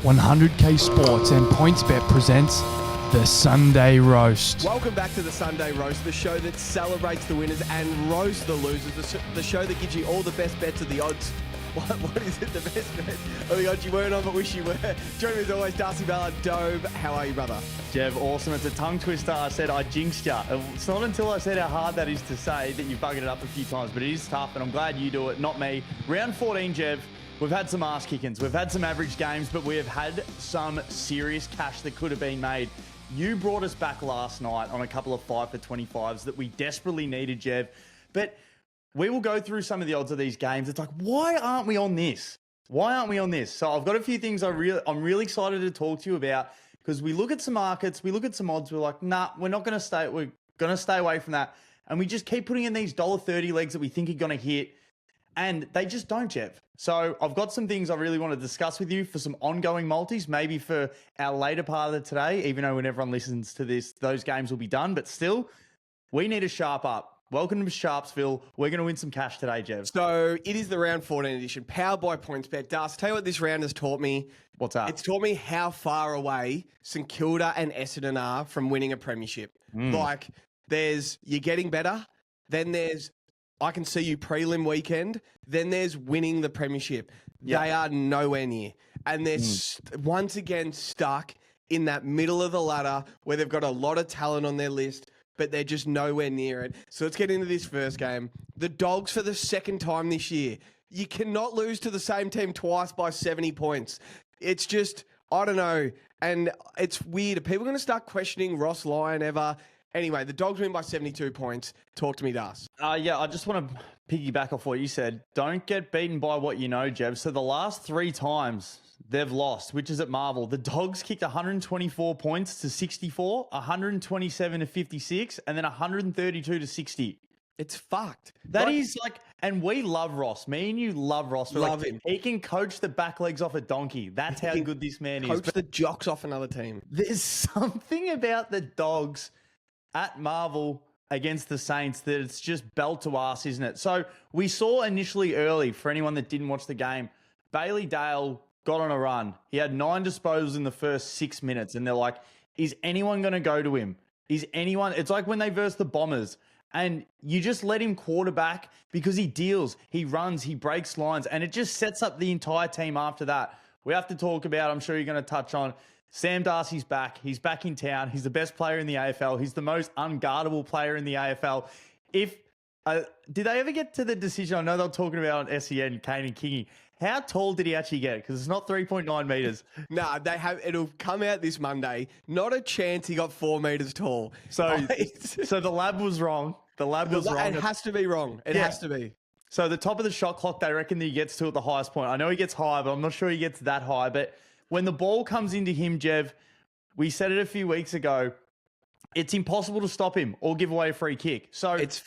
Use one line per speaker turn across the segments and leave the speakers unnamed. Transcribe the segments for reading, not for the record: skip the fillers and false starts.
100k Sports and PointsBet presents the Sunday Roast.
Welcome back to the Sunday Roast, the show that celebrates the winners and roasts the losers, the show that gives you all the best bets of the odds. What is it, the best bet of the odds you weren't on but wish you were? Joining me as always, Darcy Ballard. Dobe, how are you, brother?
Jev, awesome. It's a tongue twister. I said I jinxed you. It's not until I said how hard that is to say that you've buggered it up a few times, but it is tough, and I'm glad you do it, not me. Round 14, Jev. We've had some ass kickings. We've had some average games, but we have had some serious cash that could have been made. You brought us back last night on a couple of 5 for 25s that we desperately needed, Jev. But we will go through some of the odds of these games. It's like, why aren't we on this? Why aren't we on this? So I've got a few things I'm really excited to talk to you about, because we look at some markets, we look at some odds, we're like, nah, we're going to stay away from that. And we just keep putting in these $1.30 legs that we think are going to hit, and they just don't, Jev. So I've got some things I really want to discuss with you for some ongoing multis, maybe for our later part of today, even though when everyone listens to this, those games will be done. But still, we need to sharp up. Welcome to Sharpsville. We're going to win some cash today, Jev.
So it is the round 14 edition, powered by PointsBet. Darcy, tell you what this round has taught me.
What's up?
It's taught me how far away St Kilda and Essendon are from winning a premiership. Like, you're getting better, then there's I can see you prelim weekend, then there's winning the premiership. Yep. They are nowhere near. And they're once again stuck in that middle of the ladder where they've got a lot of talent on their list, but they're just nowhere near it. So let's get into this first game. The Dogs, for the second time this year. You cannot lose to the same team twice by 70 points. It's just, I don't know. And it's weird. Are people going to start questioning Ross Lyon ever? Anyway, the Dogs win by 72 points. Talk to me, Das.
Yeah, I just want to piggyback off what you said. Don't get beaten by what you know, Jeb. So the last 3 times they've lost, which is at Marvel, the Dogs kicked 124 points to 64, 127 to 56, and then 132 to 60.
It's fucked.
That is like, and we love Ross. Me and you love Ross.
Love him.
He can coach the back legs off a donkey. That's how good this man is.
Coach the jocks off another team.
There's something about the Dogs at Marvel against the Saints that it's just belt to ass, isn't it? So we saw initially early, for anyone that didn't watch the game, Bailey Dale got on a run. He had 9 disposals in the first 6 minutes, and they're like, is anyone going to go to him? Is anyone? It's like when they versed the Bombers, and you just let him quarterback because he deals, he runs, he breaks lines, and it just sets up the entire team after that. We have to talk about, I'm sure you're going to touch on, Sam Darcy's back. He's back in town. He's the best player in the AFL. He's the most unguardable player in the AFL. Did they ever get to the decision? I know they were talking about on SEN, Kane and Kingy. How tall did he actually get? Because it's not 3.9 meters.
Nah, it'll come out this Monday. Not a chance he got 4 meters tall.
So the lab was wrong. The lab was wrong.
It has to be wrong. It has to be.
So the top of the shot clock, they reckon that he gets to at the highest point. I know he gets high, but I'm not sure he gets that high. But when the ball comes into him, Jev, we said it a few weeks ago, it's impossible to stop him or give away a free kick. So
it's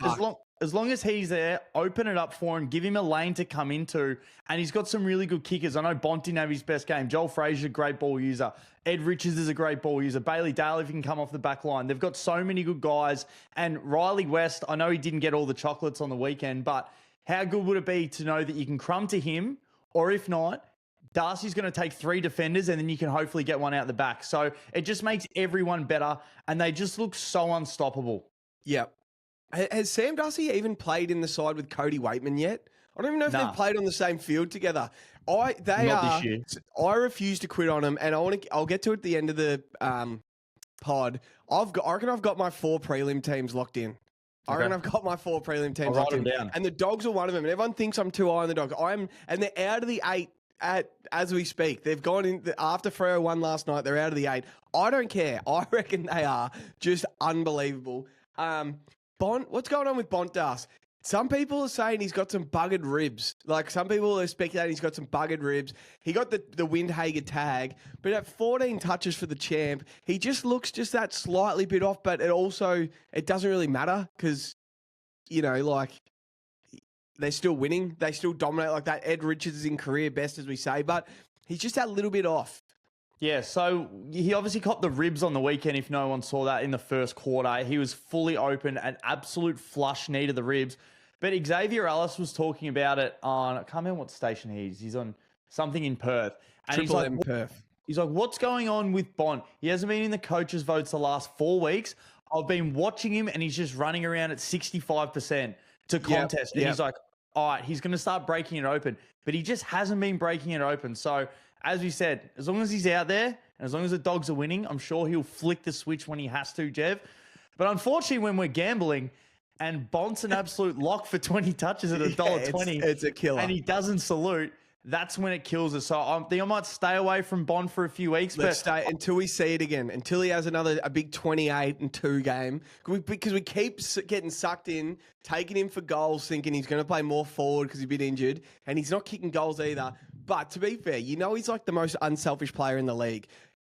as long as he's there, open it up for him, give him a lane to come into, and he's got some really good kickers. I know Bont didn't have his best game. Joel Frazier, great ball user. Ed Richards is a great ball user. Bailey Dale, if he can come off the back line. They've got so many good guys. And Riley West, I know he didn't get all the chocolates on the weekend, but how good would it be to know that you can crumb to him, or if not, Darcy's going to take 3 defenders and then you can hopefully get one out the back. So it just makes everyone better, and they just look so unstoppable.
Yeah. Has Sam Darcy even played in the side with Cody Waitman yet? I don't even know if they've played on the same field together. This year. I refuse to quit on them, and I'll get to it at the end of the pod. I reckon I've got my 4 prelim teams locked in. I reckon I've got my 4 prelim teams locked in. Down. And the Dogs are one of them. And everyone thinks I'm too high on the Dogs. And they're out of the 8 as we speak. They've gone in after Freo won last night. They're out of the 8. I don't care. I reckon they are just unbelievable. Bont, what's going on with Bont, Das? Some people are saying he's got some buggered ribs. Like, some people are speculating he's got some buggered ribs. He got the Windhager tag, but at 14 touches for the champ, he just looks just that slightly bit off, but it doesn't really matter because, they're still winning. They still dominate like that. Ed Richards is in career best, as we say, but he's just that little bit off.
Yeah, so he obviously caught the ribs on the weekend, if no one saw that in the first quarter. He was fully open, an absolute flush knee to the ribs. But Xavier Ellis was talking about it on, I can't remember what station he's on something in Perth. And
Triple M Perth.
He's like, what's going on with Bont? He hasn't been in the coaches' votes the last 4 weeks. I've been watching him, and he's just running around at 65% to contest. And he's like, all right, he's going to start breaking it open. But he just hasn't been breaking it open. So, as we said, as long as he's out there, and as long as the Dogs are winning, I'm sure he'll flick the switch when he has to, Jev. But unfortunately, when we're gambling, and Bont's an absolute lock for 20 touches at $1.20.
It's a killer.
And he doesn't salute. That's when it kills us. So I think I might stay away from Bont for a few weeks.
Let's stay until we see it again, until he has a big 28-2 game. Because we keep getting sucked in, taking him for goals, thinking he's going to play more forward because he's a bit injured, and he's not kicking goals either. But to be fair, he's like the most unselfish player in the league.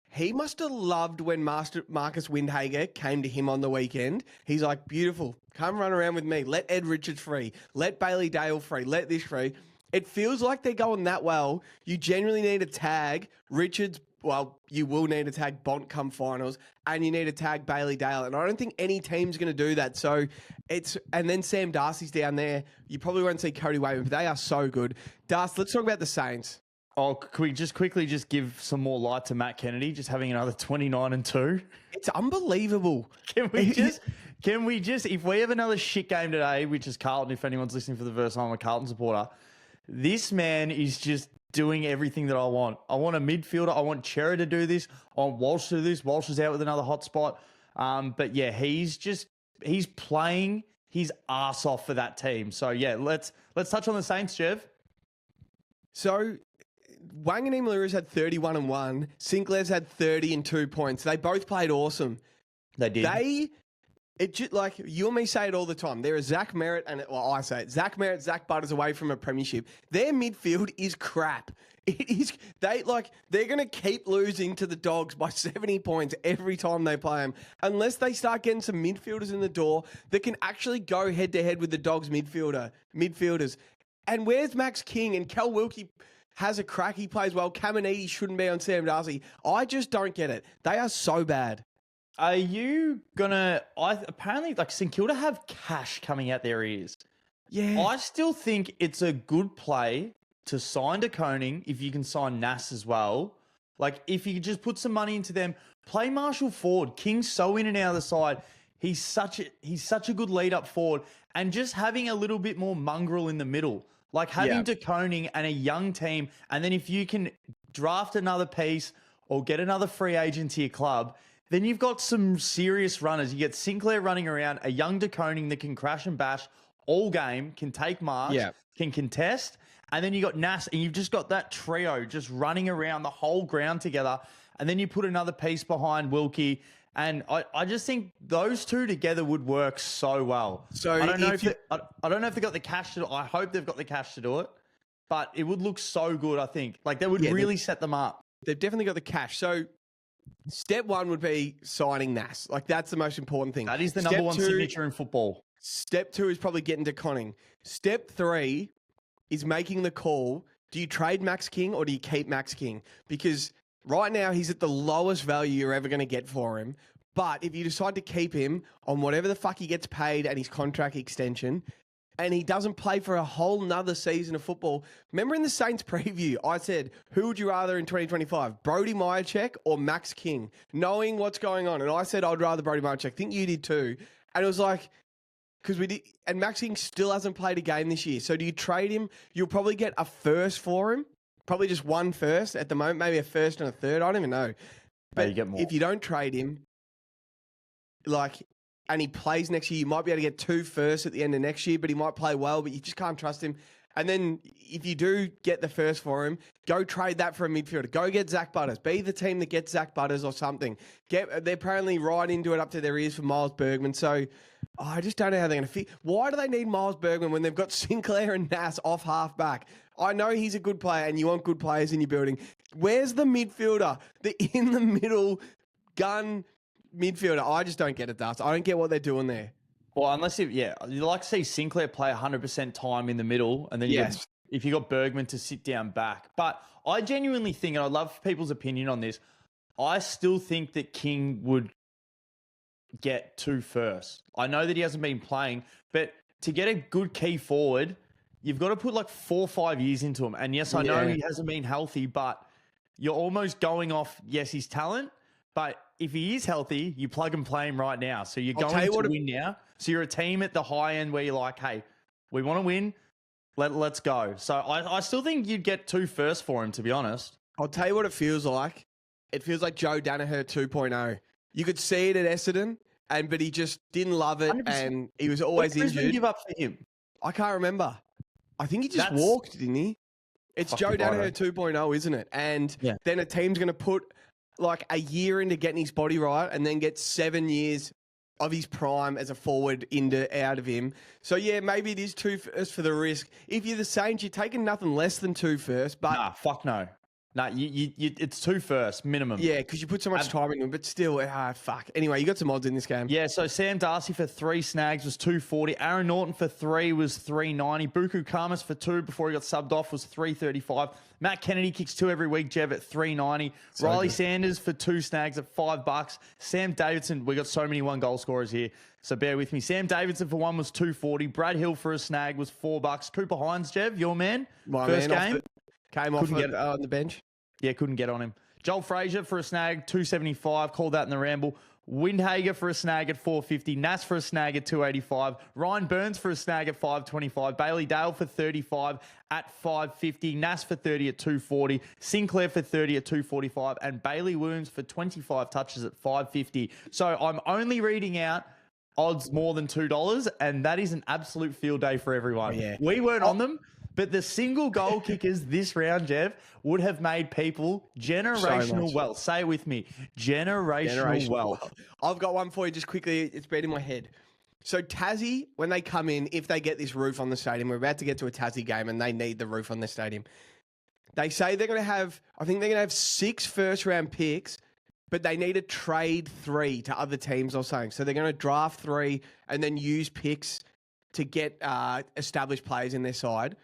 He must have loved when Marcus Windhager came to him on the weekend. He's like, beautiful, come run around with me. Let Ed Richards free. Let Bailey Dale free. Let this free. It feels like they're going that well. You genuinely need to tag Richards. Well, you will need to tag Bont come finals, and you need to tag Bailey Dale. And I don't think any team's going to do that. So and then Sam Darcy's down there. You probably won't see Cody Weightman, but they are so good. Darcy, let's talk about the Saints.
Oh, can we just quickly give some more light to Matt Kennedy, just having another 29-2?
It's unbelievable.
Can we just, if we have another shit game today, which is Carlton, if anyone's listening for the first time, I'm a Carlton supporter, this man is just doing everything that I want. I want a midfielder. I want Cherry to do this. I want Walsh to do this. Walsh is out with another hot spot. But yeah, he's playing his ass off for that team. So yeah, let's touch on the Saints, Jev.
So Wanganeen-Maluru's had 31-1. Sinclair's had 30 and 2 points. They both played awesome.
They did.
Like you and me say it all the time. There is Zach Merritt I say it. Zach Merritt, Zach Butters away from a premiership. Their midfield is crap. They're going to keep losing to the Dogs by 70 points every time they play them, unless they start getting some midfielders in the door that can actually go head to head with the Dogs midfielders. And where's Max King? And Cal Wilkie has a crack. He plays well. Caminiti shouldn't be on Sam Darcy. I just don't get it. They are so bad.
Are you gonna? Apparently, St Kilda have cash coming out their ears.
Yeah,
I still think it's a good play to sign De Koning if you can sign Nas as well. Like if you just put some money into them, play Marshall forward. King's so in and out of the side. He's such a good lead up forward, and just having a little bit more mongrel in the middle, like having De Koning and a young team, and then if you can draft another piece or get another free agent to your club. Then you've got some serious runners. You get Sinclair running around, a young De Koning that can crash and bash all game, can take marks, can contest. And then you got Nas, and you've just got that trio just running around the whole ground together. And then you put another piece behind Wilkie. And I just think those two together would work so well. So I don't know if they've got the cash to. I hope they've got the cash to do it. But it would look so good, I think. Like that would really set them up.
They've definitely got the cash. So step one would be signing Nas. Like, that's the most important thing.
That is the number one signature in football.
Step two is probably getting De Koning. Step three is making the call. Do you trade Max King or do you keep Max King? Because right now he's at the lowest value you're ever going to get for him. But if you decide to keep him on whatever the fuck he gets paid and his contract extension, and he doesn't play for a whole nother season of football. Remember in the Saints preview, I said, who would you rather in 2025, Brody Myercheck or Max King? Knowing what's going on. And I said, I'd rather Brody Myercheck. I think you did too. And it was like, because we did, and Max King still hasn't played a game this year. So do you trade him? You'll probably get a first for him. Probably just one first at the moment, maybe a first and a third. I don't even know. But
you get more.
If you don't trade him, and he plays next year, you might be able to get 2 firsts at the end of next year, but he might play well, but you just can't trust him. And then if you do get the first for him, go trade that for a midfielder. Go get Zach Butters. Be the team that gets Zach Butters or something. They're apparently right into it up to their ears for Miles Bergman. So I just don't know how they're going to fit. Why do they need Miles Bergman when they've got Sinclair and Nas off half-back? I know he's a good player and you want good players in your building. Where's the midfielder? The in-the-middle gun midfielder. I just don't get it, Darcy. I don't get what they're doing there.
Well, unless you like to see Sinclair play 100% time in the middle, and then if you got Bergman to sit down back. But I genuinely think, and I'd love people's opinion on this, I still think that King would get 2 firsts. I know that he hasn't been playing, but to get a good key forward, you've got to put like 4 or 5 years into him. And yes, I know he hasn't been healthy, but you're almost going off, yes, his talent, but if he is healthy, you plug and play him right now. So you're going to win now. So you're a team at the high end where you're like, hey, we want to win. Let's go. So I still think you'd get 2 firsts for him, to be honest.
I'll tell you what it feels like. It feels like Joe Danaher 2.0. You could see it at Essendon, but he just didn't love it, 100%. And he was always injured. What did
give up for him?
I can't remember. I think he just walked, didn't he? It's Joe Danaher 2.0, isn't it? And then a team's going to put like a year into getting his body right and then get 7 years of his prime as a forward out of him. So, yeah, maybe it is 2 firsts for the risk. If you're the Saints, you're taking nothing less than 2 firsts. But
nah, fuck no. No, it's 2 firsts minimum.
Yeah, because you put so much time into it, but still, fuck. Anyway, you got some odds in this game.
Yeah, so Sam Darcy for 3 snags was 240. Aaron Norton for 3 was 390. Buku Kamas for 2 before he got subbed off was 335. Matt Kennedy kicks 2 every week, Jev, at 390. So Riley Sanders for 2 snags at $5. Sam Davidson, we got so many 1-goal scorers here, so bear with me. Sam Davidson for 1 was 240. Brad Hill for a snag was $4. Cooper Hines, Jev, your man.
My
first
man
game.
Came off on the bench.
Yeah, couldn't get on him. Joel Frazier for a snag, 275. Called that in the ramble. Windhager for a snag at 450. Nass for a snag at 285. Ryan Burns for a snag at 525. Bailey Dale for 35 at 550. Nass for 30 at 240. Sinclair for 30 at 245. And Bailey Williams for 25 touches at 550. So I'm only reading out odds more than $2, and that is an absolute field day for everyone.
Oh, yeah.
We weren't on them. But the single goal kickers this round, Jev, would have made people generational wealth. Say it with me. Generational wealth.
I've got one for you just quickly. It's been in my head. So Tassie, when they come in, if they get this roof on the stadium, we're about to get to a Tassie game and they need the roof on the stadium. They say they're going to have, I think they're going to have 6 first-round picks, but they need to trade 3 to other teams or something. So they're going to draft 3 and then use picks to get established players in their side.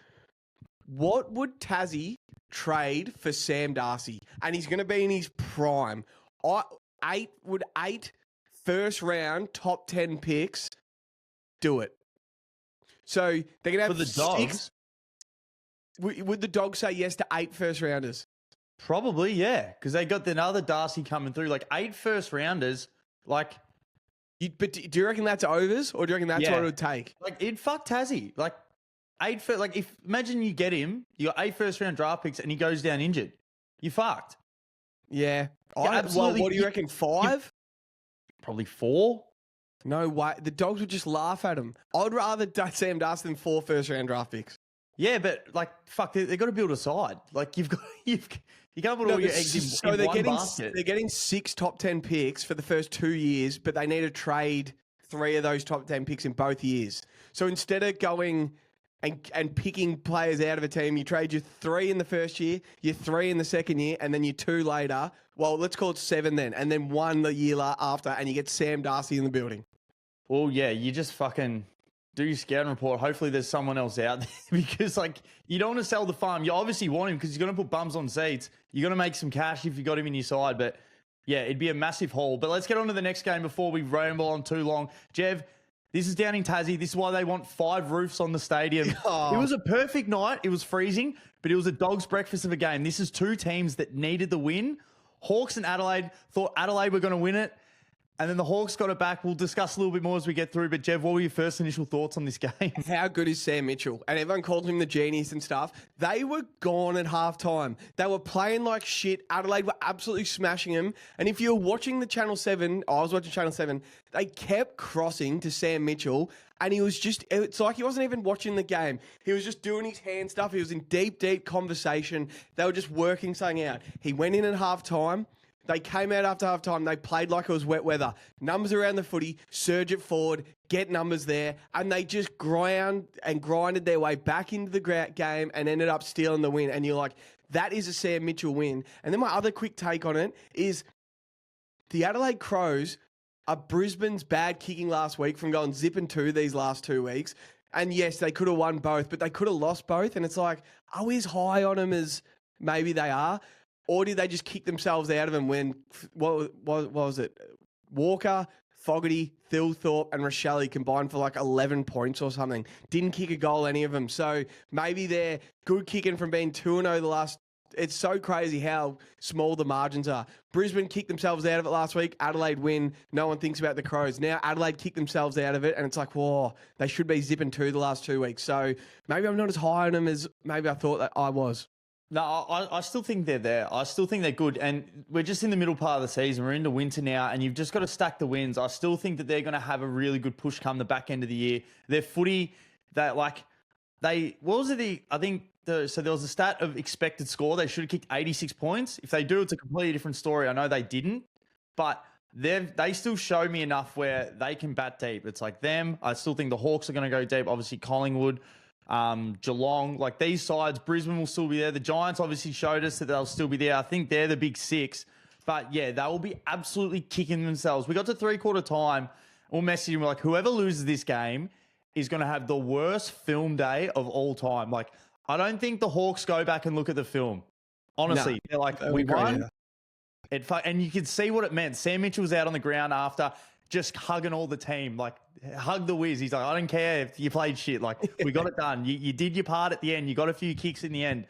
What would Tassie trade for Sam Darcy? And he's going to be in his prime. 8 first round top 10 picks do it? So they're going to have
for the
6.
Dogs.
Would the Dogs say yes to 8 first rounders?
Probably, yeah, because they got another Darcy coming through. Like 8 first rounders, like.
But do you reckon that's overs, or do you reckon that's what it would take?
Like it'd fuck Tassie. Like. 8 first, like if imagine you get him, you got 8 first round draft picks, and he goes down injured, you fucked.
Yeah,
absolutely.
What do you reckon? 5?
Probably 4.
No way. The Dogs would just laugh at him. I'd rather Sam Darcy than 4 first round draft picks.
Yeah, but like fuck, they got to build a side. Like you can't put all your eggs in one basket.
They're getting 6 top 10 picks for the first 2 years, but they need to trade 3 of those top 10 picks in both years. So instead of going and picking players out of a team, you trade your 3 in the first year, your 3 in the second year, and then your 2 later. Well, let's call it 7 then, and then 1 the year after, and you get Sam Darcy in the building.
Well, yeah, you just fucking do your scouting report. Hopefully there's someone else out there because, like, you don't want to sell the farm. You obviously want him because he's going to put bums on seats. You're going to make some cash if you got him in your side, but yeah, it'd be a massive haul. But let's get on to the next game before we ramble on too long. Jev, this is down in Tassie. This is why they want 5 roofs on the stadium. Oh. It was a perfect night. It was freezing, but it was a dog's breakfast of a game. This is 2 teams that needed the win. Hawks and Adelaide thought Adelaide were going to win it, and then the Hawks got it back. We'll discuss a little bit more as we get through, but Jev, what were your first initial thoughts on this game?
How good is Sam Mitchell? And everyone called him the genius and stuff. They were gone at halftime. They were playing like shit. Adelaide were absolutely smashing him. And if you're watching the Channel 7, I was watching Channel 7, they kept crossing to Sam Mitchell, and he was just, it's like he wasn't even watching the game. He was just doing his hand stuff. He was in deep, deep conversation. They were just working something out. He went in at halftime. They came out after halftime. They played like it was wet weather. Numbers around the footy, surge it forward, get numbers there, and they just grinded their way back into the game and ended up stealing the win. And you're like, that is a Sam Mitchell win. And then my other quick take on it is the Adelaide Crows are Brisbane's bad kicking last week from going 0-2 these last 2 weeks. And yes, they could have won both, but they could have lost both. And it's like, are we as high on them as maybe they are? Or did they just kick themselves out of them when, what was it? Walker, Fogarty, Thilthorpe, and Rochelle combined for like 11 points or something. Didn't kick a goal, any of them. So maybe they're good kicking from being 2-0 the last It's so crazy how small the margins are. Brisbane kicked themselves out of it last week. Adelaide win. No one thinks about the Crows. Now Adelaide kicked themselves out of it, and it's like, whoa, they should be zipping 2 the last 2 weeks. So maybe I'm not as high on them as maybe I thought that I was.
No, I still think they're there. I still think they're good. And we're just in the middle part of the season. We're into winter now, and you've just got to stack the wins. I still think that they're going to have a really good push come the back end of the year. Their footy, what was it? So there was a stat of expected score. They should have kicked 86 points. If they do, it's a completely different story. I know they didn't, but they still show me enough where they can bat deep. It's like them. I still think the Hawks are going to go deep. Obviously, Collingwood. Geelong, like these sides, Brisbane will still be there. The Giants obviously showed us that they'll still be there. I think they're the big 6. But yeah, they will be absolutely kicking themselves. We got to 3/4 time. We'll message them like, whoever loses this game is going to have the worst film day of all time. Like, I don't think the Hawks go back and look at the film. Honestly, they're like, we won. And you could see what it meant. Sam Mitchell was out on the ground after, just hugging all the team, like hug the Wiz. He's like, I don't care if you played shit. Like, we got it done. You did your part at the end. You got a few kicks in the end.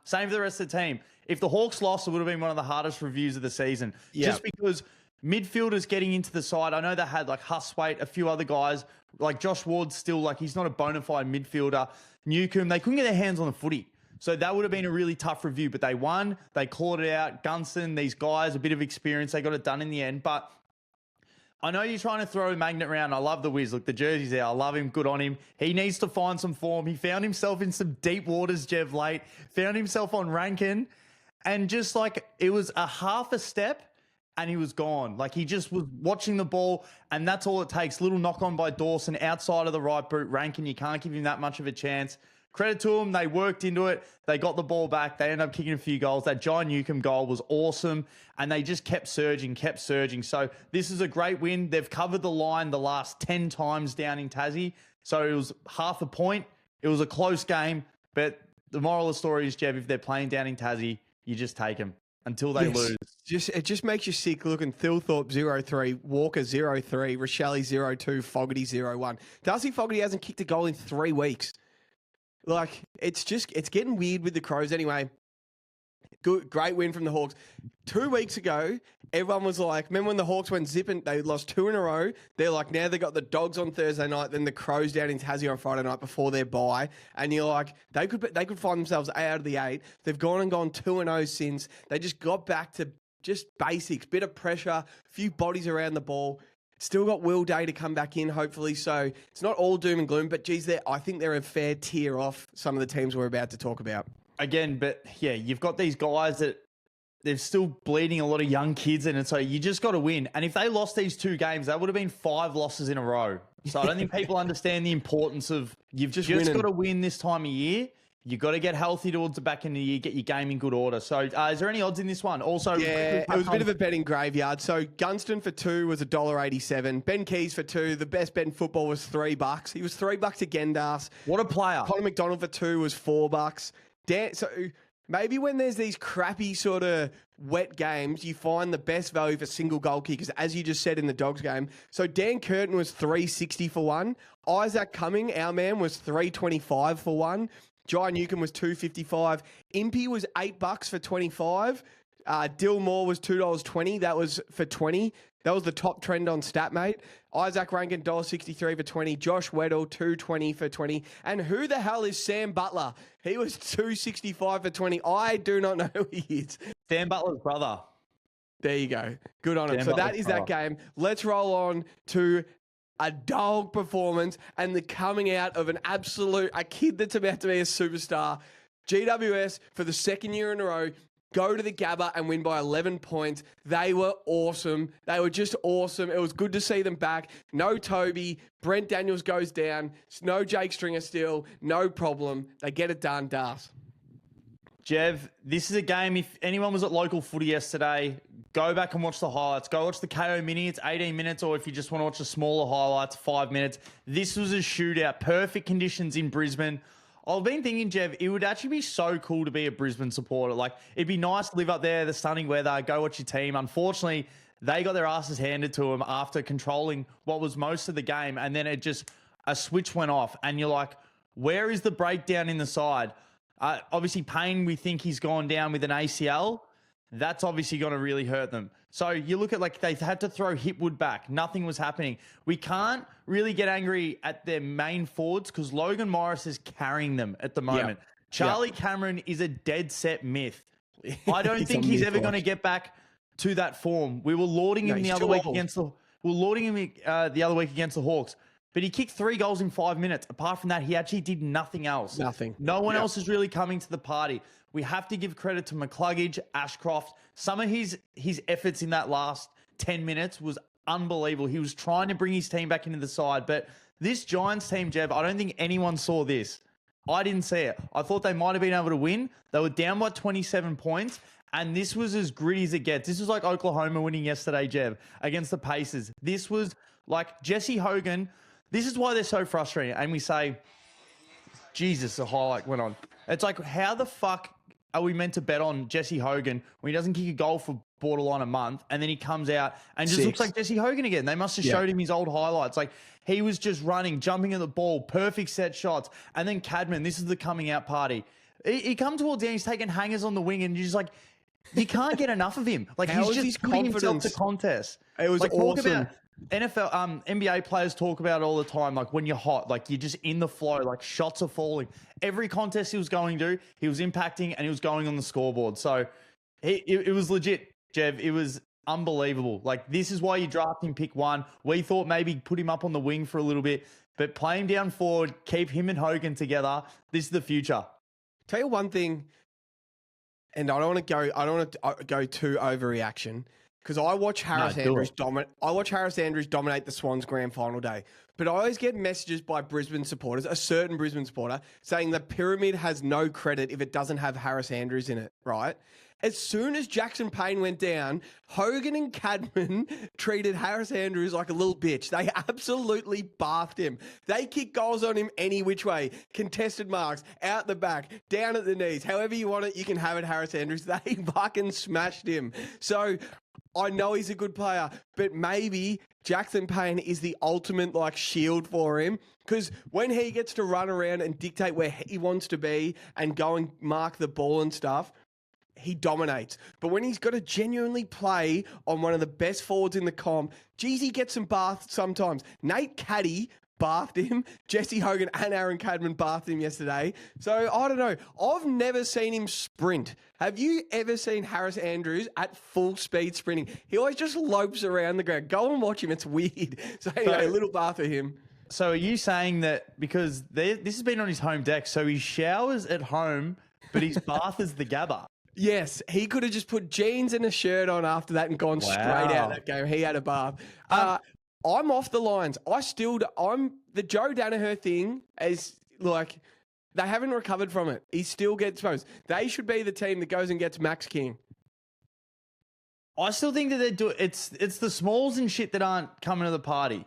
Same for the rest of the team. If the Hawks lost, it would have been one of the hardest reviews of the season. Yep. Just because midfielders getting into the side. I know they had like Hustwaite, a few other guys, like Josh Ward still, like he's not a bona fide midfielder. Newcomb, they couldn't get their hands on the footy. So that would have been a really tough review, but they won. They clawed it out. Gunston, these guys, a bit of experience. They got it done in the end, but I know you're trying to throw a magnet around. I love the Wiz. Look, the jersey's there. I love him. Good on him. He needs to find some form. He found himself in some deep waters, Jev, late. Found himself on Rankin. And just like, it was a half a step and he was gone. Like, he just was watching the ball, and that's all it takes. Little knock on by Dawson outside of the right boot. Rankin, you can't give him that much of a chance. Credit to them. They worked into it. They got the ball back. They ended up kicking a few goals. That John Newcomb goal was awesome. And they just kept surging. So this is a great win. They've covered the line the last 10 times down in Tassie. So it was half a point. It was a close game. But the moral of the story is, Jeb, if they're playing down in Tassie, you just take them until they lose.
It just makes you sick looking. Thilthorpe 0-3, Walker 0-3, Rochelle 0-2, Fogarty 0-1. Darcy Fogarty hasn't kicked a goal in 3 weeks. Like, it's getting weird with the Crows anyway. Great win from the Hawks. 2 weeks ago, everyone was like, remember when the Hawks went zipping, they lost 2 in a row. They're like, now they got the Dogs on Thursday night, then the Crows down in Tassie on Friday night before their bye. And you're like, they could find themselves 8 out of the 8. They've gone 2-0 since. They just got back to just basics, bit of pressure, few bodies around the ball. Still got Will Day to come back in, hopefully. So it's not all doom and gloom, but geez, I think they're a fair tier off some of the teams we're about to talk about.
Again, but yeah, you've got these guys that they're still bleeding a lot of young kids in, and so you just got to win. And if they lost these 2 games, that would have been 5 losses in a row. So I don't think people understand the importance of you've just got to win this time of year. You got to get healthy towards the back end of the year, get your game in good order. So is there any odds in this one? Also,
yeah, it was a bit of a betting graveyard. So Gunston for 2 was $1.87. Ben Keys for 2, the best bet in football was $3. He was $3 again, Darcy.
What a player.
Connor McDonald for 2 was $4. So maybe when there's these crappy sort of wet games, you find the best value for single goal kickers, as you just said in the Dogs game. So Dan Curtin was $3.60 for 1. Isaac Cumming, our man, was $3.25 for 1. Jai Newcomb was $2.55. Impey was $8 for 25. Dill Moore was $2.20. That was for 20. That was the top trend on StatMate. Isaac Rankin, $1.63 for 20. Josh Weddle, $2.20 for 20. And who the hell is Sam Butler? He was $2.65 for 20. I do not know who he is.
Sam Butler's brother.
There you go. Good on him. So that is that game. Let's roll on to a dog performance and the coming out of a kid that's about to be a superstar. GWS, for the second year in a row, go to the Gabba and win by 11 points. They were awesome. They were just awesome. It was good to see them back. No Toby. Brent Daniels goes down. No Jake Stringer still. No problem. They get it done, Das.
Jev, this is a game, if anyone was at local footy yesterday, go back and watch the highlights. Go watch the KO Mini. It's 18 minutes, or if you just want to watch the smaller highlights, 5 minutes. This was a shootout. Perfect conditions in Brisbane. I've been thinking, Jev, it would actually be so cool to be a Brisbane supporter. Like, it'd be nice to live up there, the stunning weather, go watch your team. Unfortunately, they got their asses handed to them after controlling what was most of the game, and then a switch went off, and you're like, where is the breakdown in the side? Obviously, Payne, we think he's gone down with an ACL. That's obviously going to really hurt them. So you look at like they had to throw Hipwood back. Nothing was happening. We can't really get angry at their main forwards because Logan Morris is carrying them at the moment.
Yeah.
Charlie Cameron is a dead set myth. I don't think he's ever going to get back to that form. We were lauding him the other week against the Hawks, but he kicked 3 goals in 5 minutes. Apart from that, he actually did nothing else.
Nothing.
No one else is really coming to the party. We have to give credit to McCluggage, Ashcroft. Some of his efforts in that last 10 minutes was unbelievable. He was trying to bring his team back into the side, but this Giants team, Jeb, I don't think anyone saw this. I didn't see it. I thought they might have been able to win. They were down by 27 points, and this was as gritty as it gets. This was like Oklahoma winning yesterday, Jeb, against the Pacers. This was like Jesse Hogan. This is why they're so frustrating. And we say, Jesus, the highlight went on. It's like, how the fuck are we meant to bet on Jesse Hogan when he doesn't kick a goal for borderline a month, and then he comes out and just looks like Jesse Hogan again? They must have showed him his old highlights. Like, he was just running, jumping at the ball, perfect set shots. And then Cadman, this is the coming out party. He come towards the end, he's taking hangers on the wing, and you're just like, you can't get enough of him. Like, he's just putting himself to contest.
It was
like,
awesome.
NBA players talk about it all the time. Like, when you're hot, like, you're just in the flow, like, shots are falling. Every contest he was going to, he was impacting and he was going on the scoreboard. So it was legit, Jev. It was unbelievable. Like, this is why you draft him pick 1. We thought maybe put him up on the wing for a little bit, but play him down forward, keep him and Hogan together. This is the future.
Tell you one thing, and I don't want to go too overreaction, because I watch Harris Andrews dominate the Swans grand final day. But I always get messages by Brisbane supporters, a certain Brisbane supporter, saying the pyramid has no credit if it doesn't have Harris Andrews in it, right? As soon as Jackson Payne went down, Hogan and Cadman treated Harris Andrews like a little bitch. They absolutely bathed him. They kicked goals on him any which way. Contested marks, out the back, down at the knees. However you want it, you can have it, Harris Andrews. They fucking smashed him. So I know he's a good player, but maybe Jackson Payne is the ultimate like shield for him, because when he gets to run around and dictate where he wants to be and go and mark the ball and stuff, he dominates. But when he's got to genuinely play on one of the best forwards in the comp, geez, he gets some baths sometimes. Nate Caddy bathed him. Jesse Hogan and Aaron Cadman bathed him yesterday. So, I don't know. I've never seen him sprint. Have you ever seen Harris Andrews at full speed sprinting? He always just lopes around the ground. Go and watch him. It's weird. So, anyway, a little bath for him.
So, are you saying that because this has been on his home deck, so he showers at home, but his bath is the Gabba?
Yes, he could have just put jeans and a shirt on after that and gone straight out that game. He had a bath. I'm off the lines. I'm the Joe Danaher thing is like, they haven't recovered from it. He still gets exposed. They should be the team that goes and gets Max King.
I still think that it's the smalls and shit that aren't coming to the party.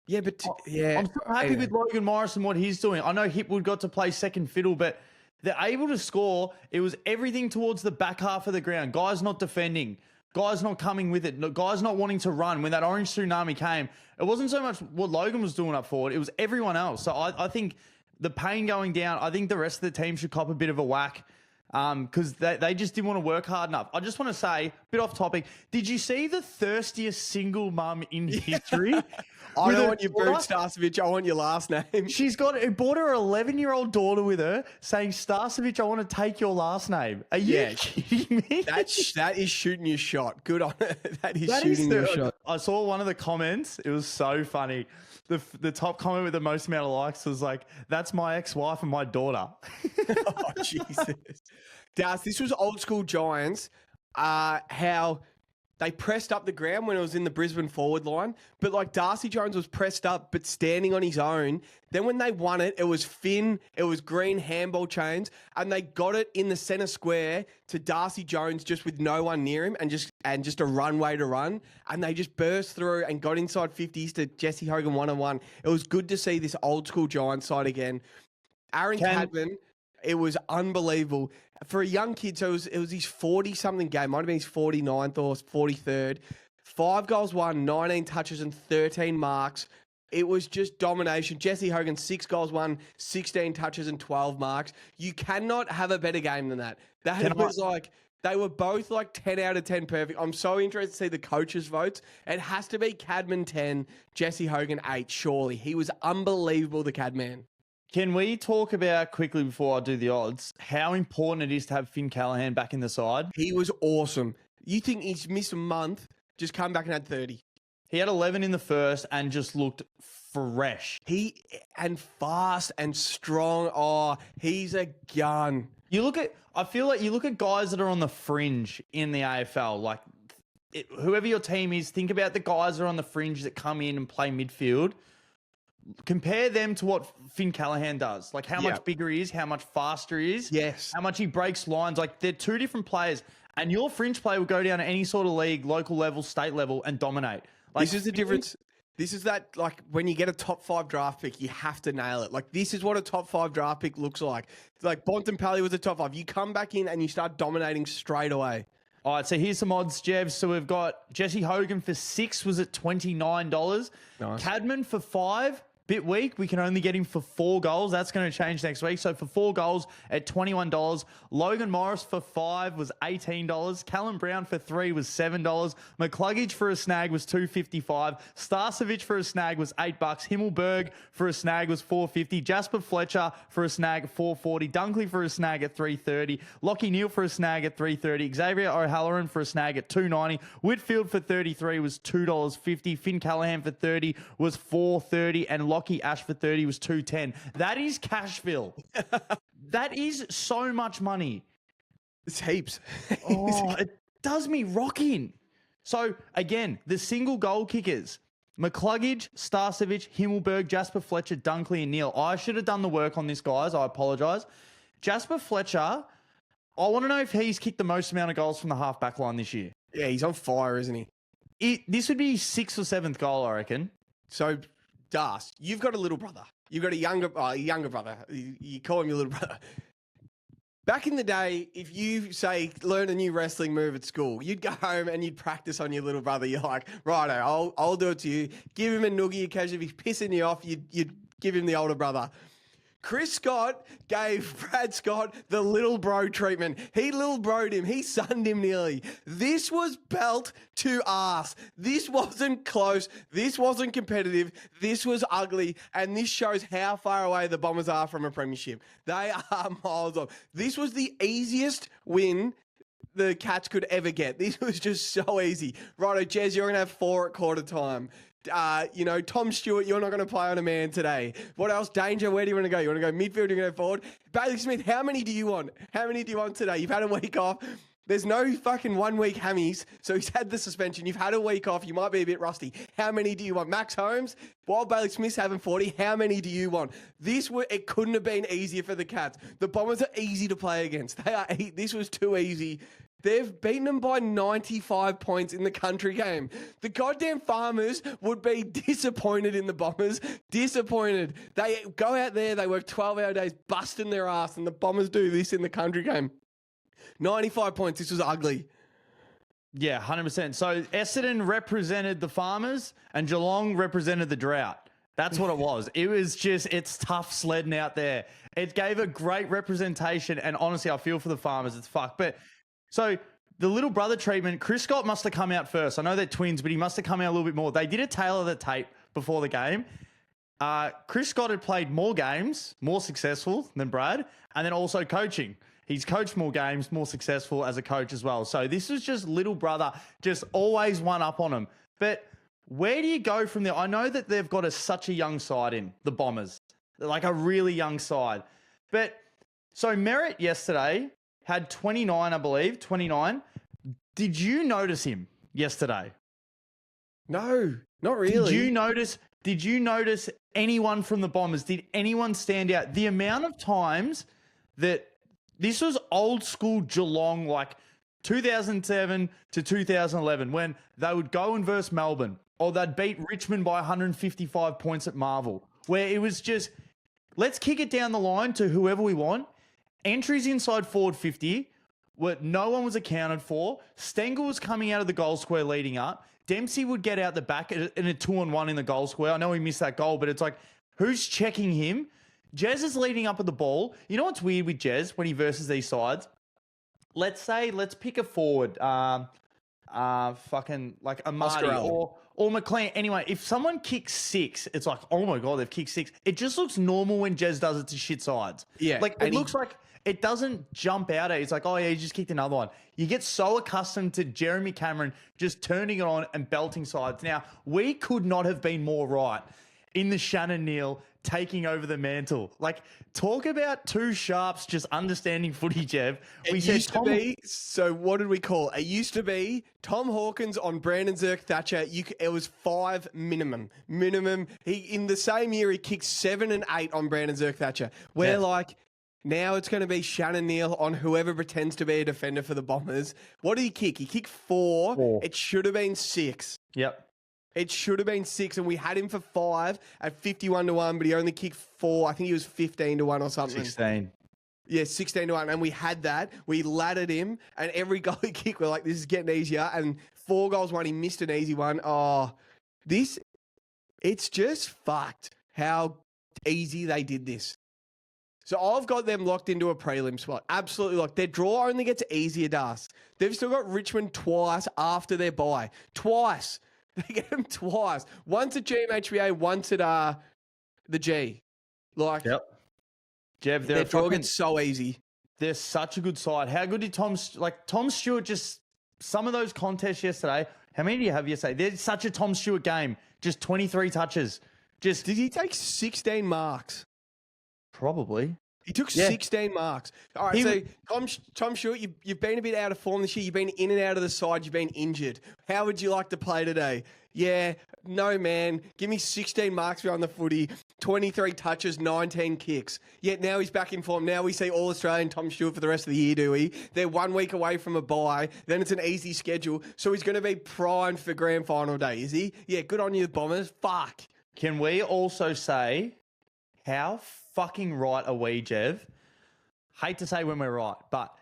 Yeah, but
I'm so happy with Logan Morris and what he's doing. I know Hipwood got to play second fiddle, but they're able to score. It was everything towards the back half of the ground. Guys not defending. Guys not coming with it. Guys not wanting to run. When that orange tsunami came, it wasn't so much what Logan was doing up forward. It was everyone else. So I think the Payne going down, I think the rest of the team should cop a bit of a whack because they just didn't want to work hard enough. I just want to say, bit off topic, did you see the thirstiest single mum in history?
I don't want your boot, Starcevich. I want your last name.
She's brought her 11-year-old daughter with her saying, Starcevich, I want to take your last name. Are you kidding me?
That is shooting your shot. Good on it. That is shooting your shot.
I saw one of the comments. It was so funny. The top comment with the most amount of likes was like, that's my ex-wife and my daughter.
Oh, Jesus. Darcy, this was old school Giants. How they pressed up the ground when it was in the Brisbane forward line. But like Darcy Jones was pressed up, but standing on his own. Then when they won it, it was Finn, it was green handball chains, and they got it in the centre square to Darcy Jones just with no one near him and just a runway to run. And they just burst through and got inside 50s to Jesse Hogan 1-on-1. It was good to see this old school Giants side again. Aaron Cadman, it was unbelievable. For a young kid, so it was his 40-something game. Might have been his 49th or 43rd. 5 goals won, 19 touches and 13 marks. It was just domination. Jesse Hogan, 6 goals, 16 touches and 12 marks. You cannot have a better game than that. They were both like 10 out of 10 perfect. I'm so interested to see the coaches' votes. It has to be Cadman 10, Jesse Hogan 8, surely. He was unbelievable, the Cadman.
Can we talk about, quickly before I do the odds, how important it is to have Finn Callahan back in the side?
He was awesome. You think he's missed a month, just come back and had 30.
He had 11 in the first and just looked fresh.
And fast and strong. Oh, he's a gun.
I feel like you look at guys that are on the fringe in the AFL, like whoever your team is, think about the guys that are on the fringe that come in and play midfield. Compare them to what Finn Callahan does. Like how much bigger he is, how much faster he is.
Yes.
How much he breaks lines. Like they're two different players. And your fringe player will go down to any sort of league, local level, state level, and dominate. Like,
this is the difference. This is that, like, when you get a top 5 draft pick, you have to nail it. Like, this is what a top 5 draft pick looks like. It's like Bontempelli was a top 5. You come back in and you start dominating straight away.
All right, so here's some odds, Jev. So we've got Jesse Hogan for 6 was at $29.
Nice.
Cadman for 5. Bit weak. We can only get him for 4 goals. That's going to change next week. So for 4 goals at $21. Logan Morris for 5 was $18. Callum Brown for 3 was $7. McCluggage for a snag was $2.55. Starcevic for a snag was $8. Himmelberg for a snag was $4.50. Jasper Fletcher for a snag at $4.40. Dunkley for a snag at $3.30. Lockie Neal for a snag at $3.30. Xavier O'Halloran for a snag at $2.90. Whitfield for 33 was $2.50. Finn Callahan for 30 was $4.30. And Lockie Ash for 30 was $2.10. That is Cashville. That is so much money.
It's heaps.
Oh, it does me rocking. So, again, the single goal kickers. McCluggage, Starcevic, Himmelberg, Jasper Fletcher, Dunkley, and Neal. I should have done the work on this, guys. I apologise. Jasper Fletcher, I want to know if he's kicked the most amount of goals from the half-back line this year.
Yeah, he's on fire, isn't he?
This would be his 6th or 7th goal, I reckon.
So, Darcy, you've got a little brother. You've got a younger brother. You call him your little brother. Back in the day, if you, say, learn a new wrestling move at school, you'd go home and you'd practice on your little brother. You're like, righto, I'll do it to you. Give him a noogie occasionally. If he's pissing you off, you'd give him the older brother. Chris Scott gave Brad Scott the little bro treatment. He little broed him. He sunned him nearly. This was belt to ass. This wasn't close. This wasn't competitive. This was ugly. And this shows how far away the Bombers are from a premiership. They are miles off. This was the easiest win the Cats could ever get. This was just so easy. Righto, Jez, you're going to have 4 at quarter time. Tom Stewart, you're not going to play on a man today. What else? Danger, where do you want to go? You want to go midfield? You want to go forward? Bailey Smith, how many do you want? How many do you want today? You've had a week off. There's no fucking 1 week hammies, so he's had the suspension. You've had a week off. You might be a bit rusty. How many do you want? Max Holmes, while Bailey Smith's having 40, how many do you want? It couldn't have been easier for the Cats. The Bombers are easy to play against. This was too easy. They've beaten them by 95 points in the country game. The goddamn Farmers would be disappointed in the Bombers. Disappointed. They go out there, they work 12-hour days, busting their ass, and the Bombers do this in the country game. 95 points. This was ugly.
Yeah, 100%. So Essendon represented the Farmers and Geelong represented the drought. That's what it was. It's tough sledding out there. It gave a great representation, and honestly, I feel for the Farmers. It's fucked. But so the little brother treatment, Chris Scott must have come out first. I know they're twins, but he must have come out a little bit more. They did a tail of the tape before the game. Chris Scott had played more games, more successful than Brad, and then also coaching. He's coached more games, more successful as a coach as well. So this was just little brother, just always one up on him. But where do you go from there? I know that they've got such a young side in, the Bombers, like a really young side. But so Merritt yesterday had 29, I believe, 29. Did you notice him yesterday?
No, not really.
Did you notice anyone from the Bombers? Did anyone stand out? The amount of times that this was old school Geelong, like 2007 to 2011, when they would go and verse Melbourne, or they'd beat Richmond by 155 points at Marvel, where it was just, let's kick it down the line to whoever we want. Entries inside forward 50. no one was accounted for. Stengel was coming out of the goal square leading up. Dempsey would get out the back in a 2-on-1 in the goal square. I know he missed that goal, but it's like, who's checking him? Jez is leading up at the ball. You know what's weird with Jez when he versus these sides? Let's pick a forward, fucking like Amadi or McLean. Anyway, if someone kicks 6, it's like, oh my God, they've kicked 6. It just looks normal when Jez does it to shit sides.
Yeah.
Like, it looks like it doesn't jump out at you. It's like, oh yeah, he just kicked another one. You get so accustomed to Jeremy Cameron just turning it on and belting sides. Now, we could not have been more right in the Shannon Neal taking over the mantle. Like, talk about two sharps just understanding footy, Jev.
So what did we call it? It used to be Tom Hawkins on Brandon Zerk-Thatcher. It was 5 minimum. In the same year, he kicked 7 and 8 on Brandon Zerk-Thatcher. We're like, now it's going to be Shannon Neal on whoever pretends to be a defender for the Bombers. What did he kick? He kicked 4. It should have been 6.
Yep.
It should have been 6, and we had him for 5 at 51-1, but he only kicked 4. I think he was 15-1 or something.
16.
Yeah, 16-1, and we had that. We laddered him, and every goal he kicked, we're like, this is getting easier. And 4 goals, 1, he missed an easy one. It's just fucked how easy they did this. So I've got them locked into a prelim spot. Absolutely locked. Their draw only gets easier, Das. They've still got Richmond twice after their bye. Twice. They get them twice. Once at GMHBA, once at the G. Like,
yep. Jev,
their draw gets so easy.
They're such a good side. How good did Tom Stewart just, some of those contests yesterday, how many do you have yesterday? They're such a Tom Stewart game. Just 23 touches. Did
he take 16 marks?
Probably.
He took 16 marks. All right, so Tom Stewart, you've been a bit out of form this year. You've been in and out of the side. You've been injured. How would you like to play today? Yeah, no, man. Give me 16 marks behind the footy, 23 touches, 19 kicks. Yet now he's back in form. Now we see All-Australian Tom Stewart for the rest of the year, do we? They're 1 week away from a bye. Then it's an easy schedule. So he's going to be primed for grand final day, is he? Yeah, good on you, Bombers. Fuck.
Can we also say how fucking right are we, Jev? Hate to say when we're right, but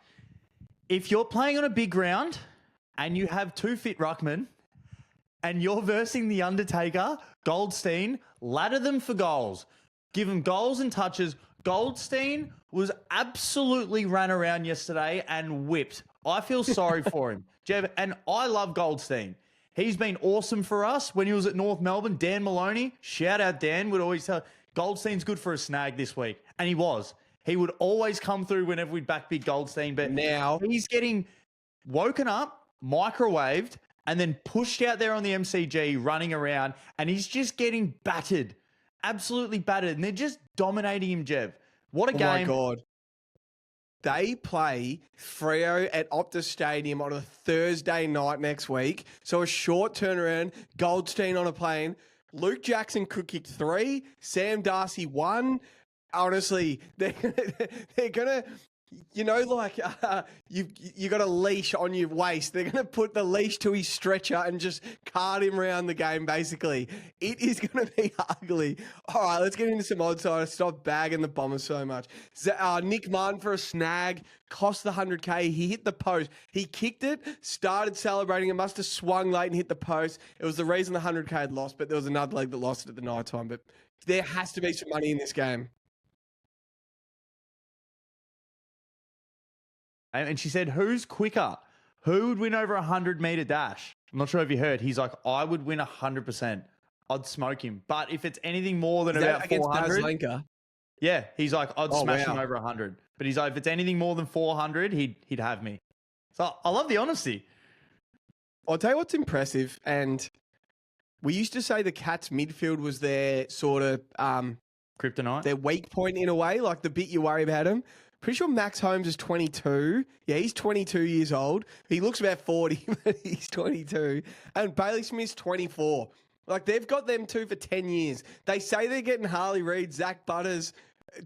if you're playing on a big ground and you have 2 fit ruckmen and you're versing the Undertaker, Goldstein, ladder them for goals. Give them goals and touches. Goldstein was absolutely ran around yesterday and whipped. I feel sorry for him, Jev, and I love Goldstein. He's been awesome for us when he was at North Melbourne. Dan Maloney, shout out Dan, would always tell Goldstein's good for a snag this week. And he was. He would always come through whenever we'd back big Goldstein. But now he's getting woken up, microwaved, and then pushed out there on the MCG, running around. And he's just getting battered. Absolutely battered. And they're just dominating him, Jev. What a game.
Oh, my God. They play Freo at Optus Stadium on a Thursday night next week. So a short turnaround, Goldstein on a plane. Luke Jackson could kick 3, Sam Darcy 1. Honestly, they're gonna, you got a leash on your waist. They're gonna put the leash to his stretcher and just cart him around the game. Basically, it is gonna be ugly. All right, let's get into some odds. So stop bagging the Bombers so much. Nick Martin for a snag. Cost the 100K. He hit the post. He kicked it, started celebrating. It must have swung late and hit the post. It was the reason the 100K had lost, but there was another leg that lost it at the night time. But there has to be some money in this game.
And she said, who's quicker? Who would win over a 100-meter dash? I'm not sure if you heard. He's like, I would win 100%. I'd smoke him. But if it's anything more than about 400... Yeah, he's like, I'd smash him over 100. But he's like, if it's anything more than 400, he'd have me. So I love the honesty.
I'll tell you what's impressive. And we used to say the Cats midfield was their sort of...
kryptonite?
Their weak point in a way, like the bit you worry about him. Pretty sure Max Holmes is 22. Yeah, he's 22 years old. He looks about 40, but he's 22. And Bailey Smith's 24. Like, they've got them two for 10 years. They say they're getting Harley Reid, Zach Butters,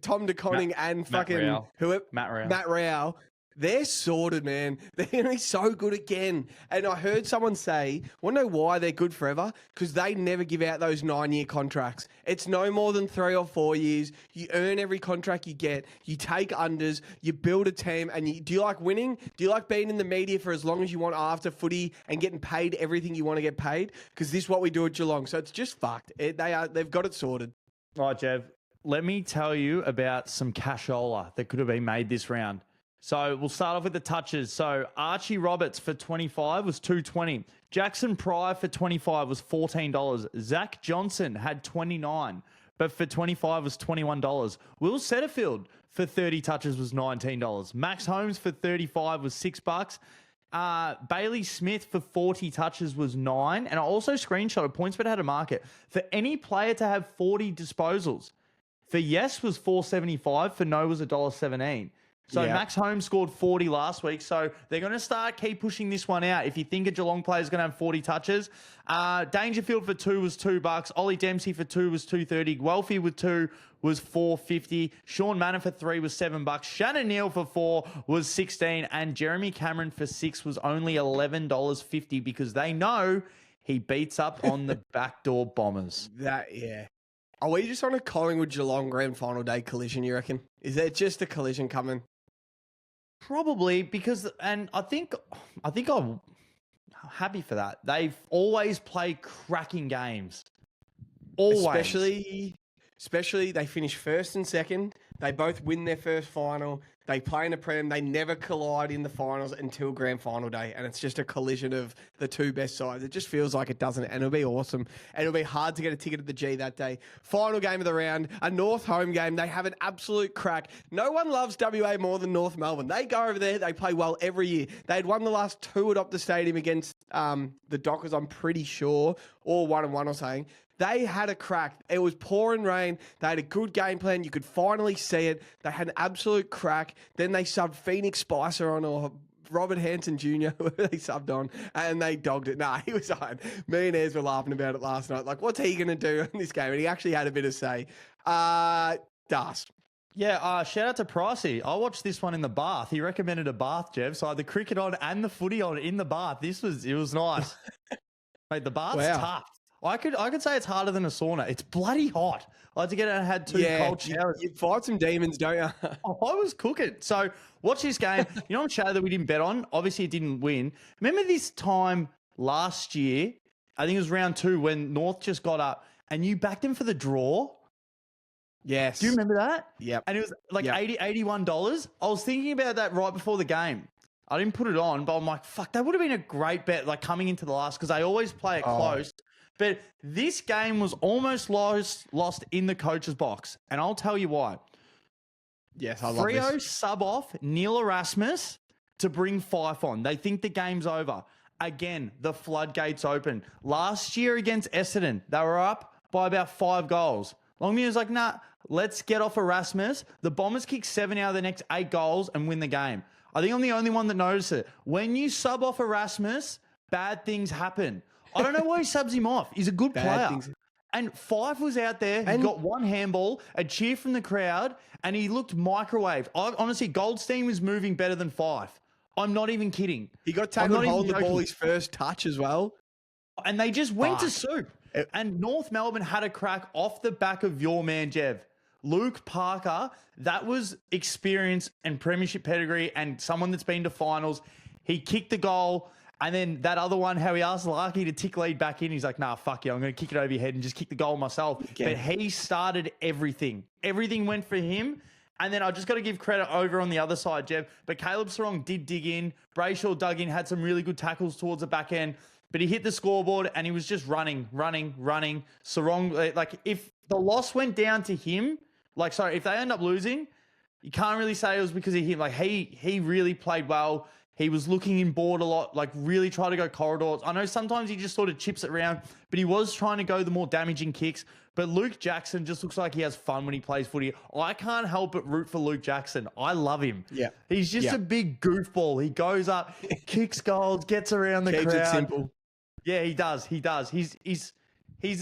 Tom DeConning, and fucking...
Matt Rao.
Matt Rao. They're sorted, man. They're going to be so good again. And I heard someone say, want to know why they're good forever? Because they never give out those 9-year contracts. It's no more than 3 or 4 years. You earn every contract you get. You take unders. You build a team. And do you like winning? Do you like being in the media for as long as you want after footy and getting paid everything you want to get paid? Because this is what we do at Geelong. So it's just fucked. They've got it sorted.
All right, Jev. Let me tell you about some cashola that could have been made this round. So we'll start off with the touches. So Archie Roberts for 25 was $2.20. Jackson Pryor for 25 was $14. Zach Johnson had 29, but for 25 was $21. Will Setterfield for 30 touches was $19. Max Holmes for 35 was $6. Bailey Smith for 40 touches was $9. And I also screenshotted PointsBet had a market for any player to have 40 disposals. For yes was $4.75. For no was $1.17. So Max Holmes scored 40 last week. So they're going to keep pushing this one out. If you think a Geelong player is going to have 40 touches, Dangerfield for 2 was $2. Ollie Dempsey for 2 was $2.30. Guelphy with 2 was $4.50. Sean Manor for 3 was $7. Shannon Neal for 4 was $16. And Jeremy Cameron for 6 was only $11.50 because they know he beats up on the backdoor Bombers.
Are we just on a Collingwood Geelong grand final day collision, you reckon? Is there just a collision coming?
Probably because, and I think I'm happy for that. They've always played cracking games. Always.
Especially they finish first and second. They both win their first final. They play in the Prem. They never collide in the finals until grand final day. And it's just a collision of the two best sides. It just feels like it doesn't. And it'll be awesome. And it'll be hard to get a ticket at the G that day. Final game of the round, a North home game. They have an absolute crack. No one loves WA more than North Melbourne. They go over there. They play well every year. They had won the last 2 at Optus Stadium against the Dockers, I'm pretty sure, or 1-1 or something. They had a crack. It was pouring rain. They had a good game plan. You could finally see it. They had an absolute crack. Then they subbed Phoenix Spicer on, or Robert Hanson Jr., whoever they subbed on, and they dogged it. Nah, he was on. Me and Ez were laughing about it last night. Like, what's he going to do in this game? And he actually had a bit of say. Darcy.
Yeah, shout out to Pricey. I watched this one in the bath. He recommended a bath, Jev. So I had the cricket on and the footy on in the bath. It was nice. Mate, the bath's tough. I could say it's harder than a sauna. It's bloody hot. I had to get out and had 2 cold showers.
You fight some demons, don't you?
I was cooking. So watch this game. You know, on show that we didn't bet on. Obviously, it didn't win. Remember this time last year? I think it was round 2 when North just got up and you backed him for the draw.
Yes.
Do you remember that?
Yep.
And it was like $81. I was thinking about that right before the game. I didn't put it on, but I'm like, fuck, that would have been a great bet, like coming into the last, because they always play it close. But this game was almost lost in the coach's box. And I'll tell you why.
Yes, I love
Freo
this.
sub off Neil Erasmus to bring Fife on. They think the game's over. Again, the floodgates open. Last year against Essendon, they were up by about 5 goals. Longmuir was like, nah, let's get off Erasmus. The Bombers kick 7 out of the next 8 goals and win the game. I think I'm the only one that noticed it. When you sub off Erasmus, bad things happen. I don't know why he subs him off. He's a good player. And Fife was out there. He got 1 handball, a cheer from the crowd, and he looked microwaved. Honestly, Goldstein was moving better than Fife. I'm not even kidding.
He got tackled holding the ball his first touch as well.
And they just went to soup. And North Melbourne had a crack off the back of your man, Jev. Luke Parker, that was experience and premiership pedigree and someone that's been to finals. He kicked the goal. And then that other one, how he asked Larky to tick lead back in. He's like, nah, fuck you. I'm going to kick it over your head and just kick the goal myself. But he started everything. Everything went for him. And then I just got to give credit over on the other side, Jev. But Caleb Sarong did dig in. Brayshaw dug in, had some really good tackles towards the back end. But he hit the scoreboard and he was just running. Sarong, like if the loss went down to him, if they end up losing, you can't really say it was because of him. Like he really played well. He was looking in board a lot, like really try to go corridors. I know sometimes he just sort of chips it around, but he was trying to go the more damaging kicks. But Luke Jackson just looks like he has fun when he plays footy. I can't help but root for Luke Jackson. I love him.
Yeah.
He's just a big goofball. He goes up, kicks goals, gets around the crowd.
Keeps it simple.
Yeah, he does. He's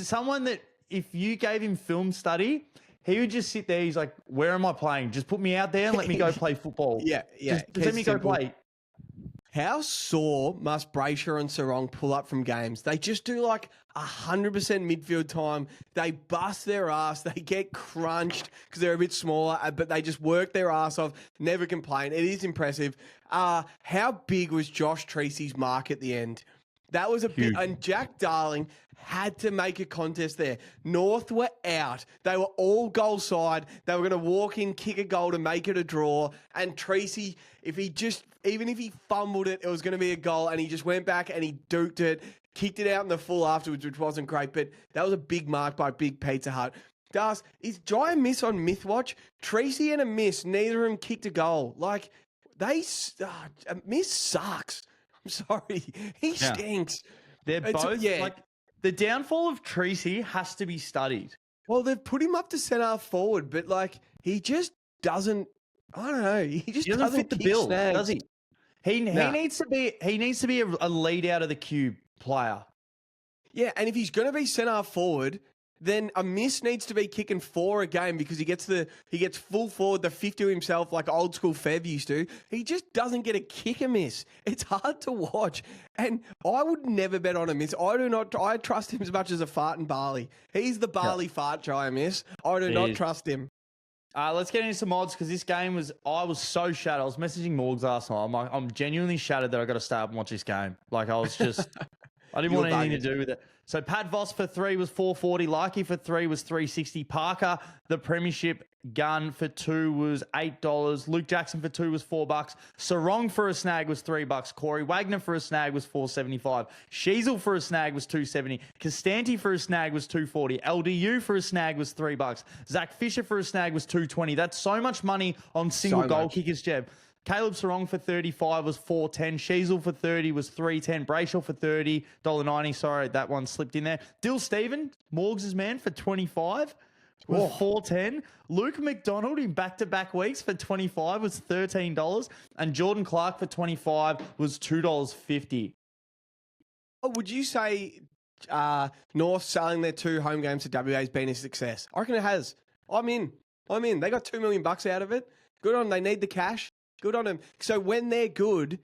someone that if you gave him film study, he would just sit there. He's like, where am I playing? Just put me out there and let me go play football.
Yeah.
Just let me go play.
How sore must Brayshaw and Sarong pull up from games? They just do like 100% midfield time. They bust their ass. They get crunched because they're a bit smaller, but they just work their ass off. Never complain. It is impressive. How big was Josh Treacy's mark at the end? That was a bit, and Jack Darling had to make a contest there. North were out. They were all goal side. They were going to walk in, kick a goal to make it a draw. And Treacy, even if he fumbled it, it was going to be a goal. And he just went back and he duked it, kicked it out in the full afterwards, which wasn't great. But that was a big mark by Big Pizza Hut. Das, is Jai a miss on Mythwatch? Treacy and a miss, neither of them kicked a goal. Like, a miss sucks. I'm sorry. He stinks.
They're both, like, the downfall of Treacy has to be studied.
Well, they've put him up to centre forward, but, like, he just doesn't, I don't know. He doesn't
fit the bill, does he? He needs to be a lead out of the cube player.
Yeah, and if he's going to be centre forward, then a miss needs to be kicking 4 a game because he gets full forward, the 50 himself like old school Fev used to. He just doesn't get a kick a miss. It's hard to watch. And I would never bet on a miss. I trust him as much as a fart and barley. He's the barley fart try miss. I do not trust him.
Let's get into some odds because this game I was so shattered. I was messaging Morgs last night. I'm genuinely shattered that I got to stay up and watch this game. Like I was just, I didn't want anything to do with it. So Pat Voss for 3 was 440. Likey for 3 was 360. Parker, the premiership gun for 2 was $8. Luke Jackson for 2 was $4. Sarong for a snag was $3. Corey Wagner for a snag was $4.75. Sheasel for a snag was $2.70. Costanti for a snag was $2.40. LDU for a snag was $3. Zach Fisher for a snag was $2.20. That's so much money on single goal kickers, Jeb. Caleb Sarong for 35 was $4.10. Sheasel for 30 was $3.10. Brayshaw for $30.90. Sorry, that one slipped in there. Dill Steven, Morgs' man, for 25 was $4.10. Luke McDonald in back-to-back weeks for 25 was $13. And Jordan Clark for 25 was $2.50.
Oh, would you say North selling their 2 home games to WA has been a success? I reckon it has. I'm in. They got $2 million out of it. Good on them. They need the cash. Good on them. So when they're good,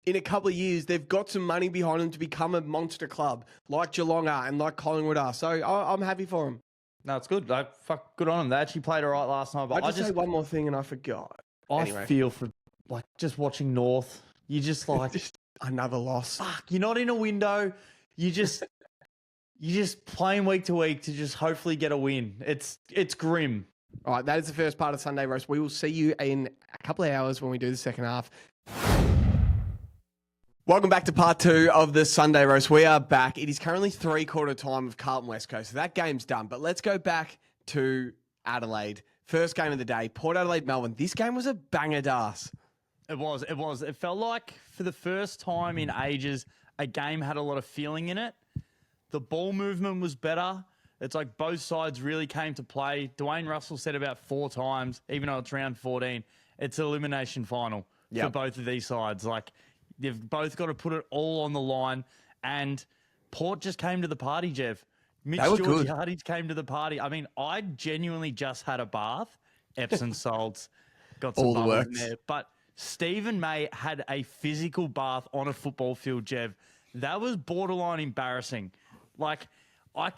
in a couple of years, they've got some money behind them to become a monster club like Geelong are and like Collingwood are. So I'm happy for them.
No, it's good. Good on them. They actually played all right last night. But
I just say one more thing and I forgot.
I feel for just watching North. You just like
just another loss.
Fuck, you're not in a window. You just playing week to week to just hopefully get a win. It's grim.
All right, that is the first part of Sunday Roast. We will see you in a couple of hours when we do the second half. Welcome back to part 2 of the Sunday Roast. We are back. It is currently 3/4 time of Carlton West Coast. So that game's done. But let's go back to Adelaide. First game of the day, Port Adelaide, Melbourne. This game was a banger, Das.
It was. It felt like for the first time in ages, a game had a lot of feeling in it. The ball movement was better. It's like both sides really came to play. Dwayne Russell said about 4 times, even though it's round 14, it's an elimination final for both of these sides. Like, they've both got to put it all on the line. And Port just came to the party, Jeff. Mitch Georgiades came to the party. I mean, I genuinely just had a bath. Epsom salts, got some bubbles in there. But Stephen May had a physical bath on a football field, Jeff. That was borderline embarrassing. Like, I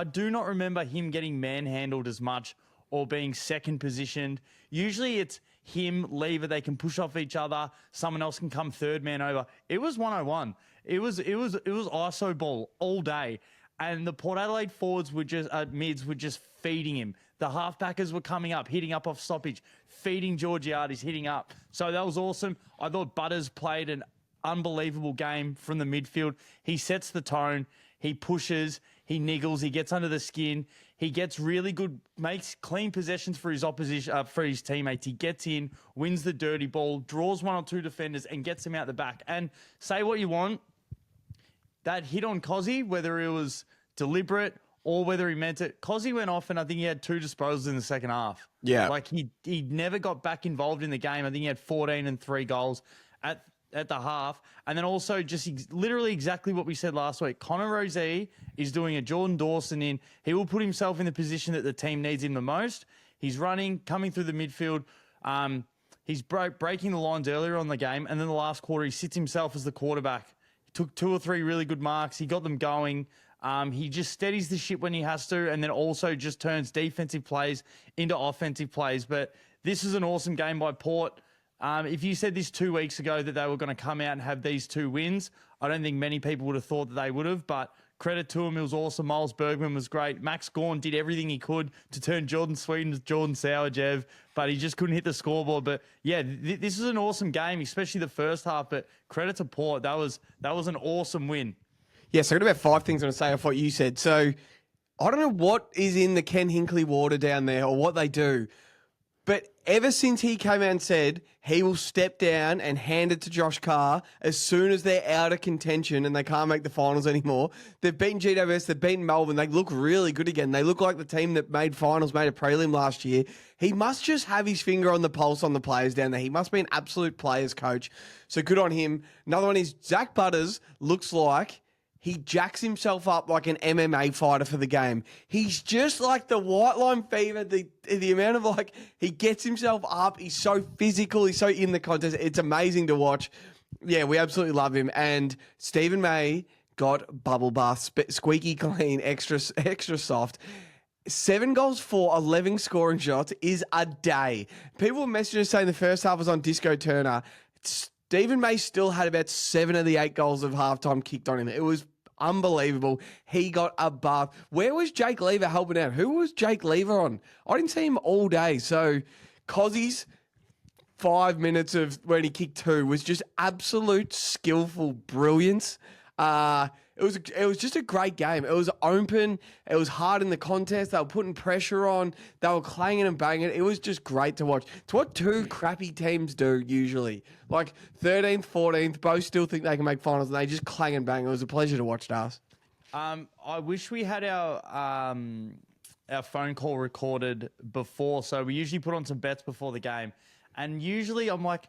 do not remember him getting manhandled as much or being second positioned. Usually it's him, lever, they can push off each other. Someone else can come third man over. It was 101. It was ISO ball all day. And the Port Adelaide forwards were just, mids were just feeding him. The halfbackers were coming up, hitting up off stoppage, feeding Georgiades, hitting up. So that was awesome. I thought Butters played an unbelievable game from the midfield. He sets the tone. He pushes, he niggles, he gets under the skin, he gets really good, makes clean possessions for his opposition, for his teammates. He gets in, wins the dirty ball, draws 1 or 2 defenders, and gets them out the back. And say what you want, that hit on Cozzy, whether it was deliberate or whether he meant it, Cozzy went off, and I think he had 2 disposals in the second half.
Yeah,
like he never got back involved in the game. I think he had 14 and 3 goals. at the half. And then also just literally exactly what we said last week. Connor Rozee is doing a Jordan Dawson in. He will put himself in the position that the team needs him the most. He's running, coming through the midfield. He's breaking the lines earlier on the game. And then the last quarter, he sits himself as the quarterback. He took 2 or 3 really good marks. He got them going. He just steadies the ship when he has to, and then also just turns defensive plays into offensive plays. But this is an awesome game by Port. If you said this 2 weeks ago that they were going to come out and have these 2 wins, I don't think many people would have thought that they would have, but credit to him. It was awesome. Miles Bergman was great. Max Gawn did everything he could to turn Jordan Sweet into Jordan Sauerjev, but he just couldn't hit the scoreboard. But yeah, this is an awesome game, especially the first half, but credit to Port. That was an awesome win.
Yeah, so I've got about 5 things I'm going to say off what you said. So I don't know what is in the Ken Hinkley water down there or what they do, but ever since he came out and said he will step down and hand it to Josh Carr as soon as they're out of contention and they can't make the finals anymore, they've beaten GWS, they've beaten Melbourne, they look really good again. They look like the team that made finals, made a prelim last year. He must just have his finger on the pulse on the players down there. He must be an absolute players coach. So good on him. Another one is Zach Butters looks like he jacks himself up like an MMA fighter for the game. He's just like the white line fever, the amount of like, he gets himself up. He's so physical. He's so in the contest. It's amazing to watch. Yeah, we absolutely love him. And Stephen May got bubble bath, squeaky clean, extra soft. 7 goals for 11 scoring shots is a day. People were messaging us saying the first half was on Disco Turner. Stephen May still had about 7 of the 8 goals of halftime kicked on him. It was unbelievable. He got a bath. Where was Jake Lever helping out? Who was Jake Lever on? I didn't see him all day. So Cozzie's 5 minutes of when he kicked 2 was just absolute skillful brilliance. It was just a great game. It was open. It was hard in the contest. They were putting pressure on. They were clanging and banging. It was just great to watch. It's what 2 crappy teams do usually. Like 13th, 14th, both still think they can make finals, and they just clang and bang. It was a pleasure to watch, Darcy.
I wish we had our phone call recorded before. So we usually put on some bets before the game. And usually I'm like,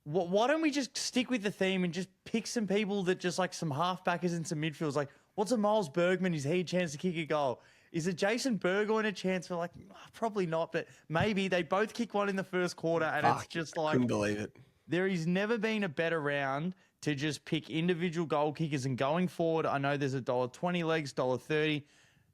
why don't we just stick with the theme and just pick some people that just like some halfbackers and some midfielders? Like, what's a Miles Bergman? Is he a chance to kick a goal? Is it Jason Burgoyne a chance for like, probably not, but maybe they both kick one in the first quarter and it's just like,
couldn't believe it.
There has never been a better round to just pick individual goal kickers, and going forward, I know there's $1.20 legs, $1.30.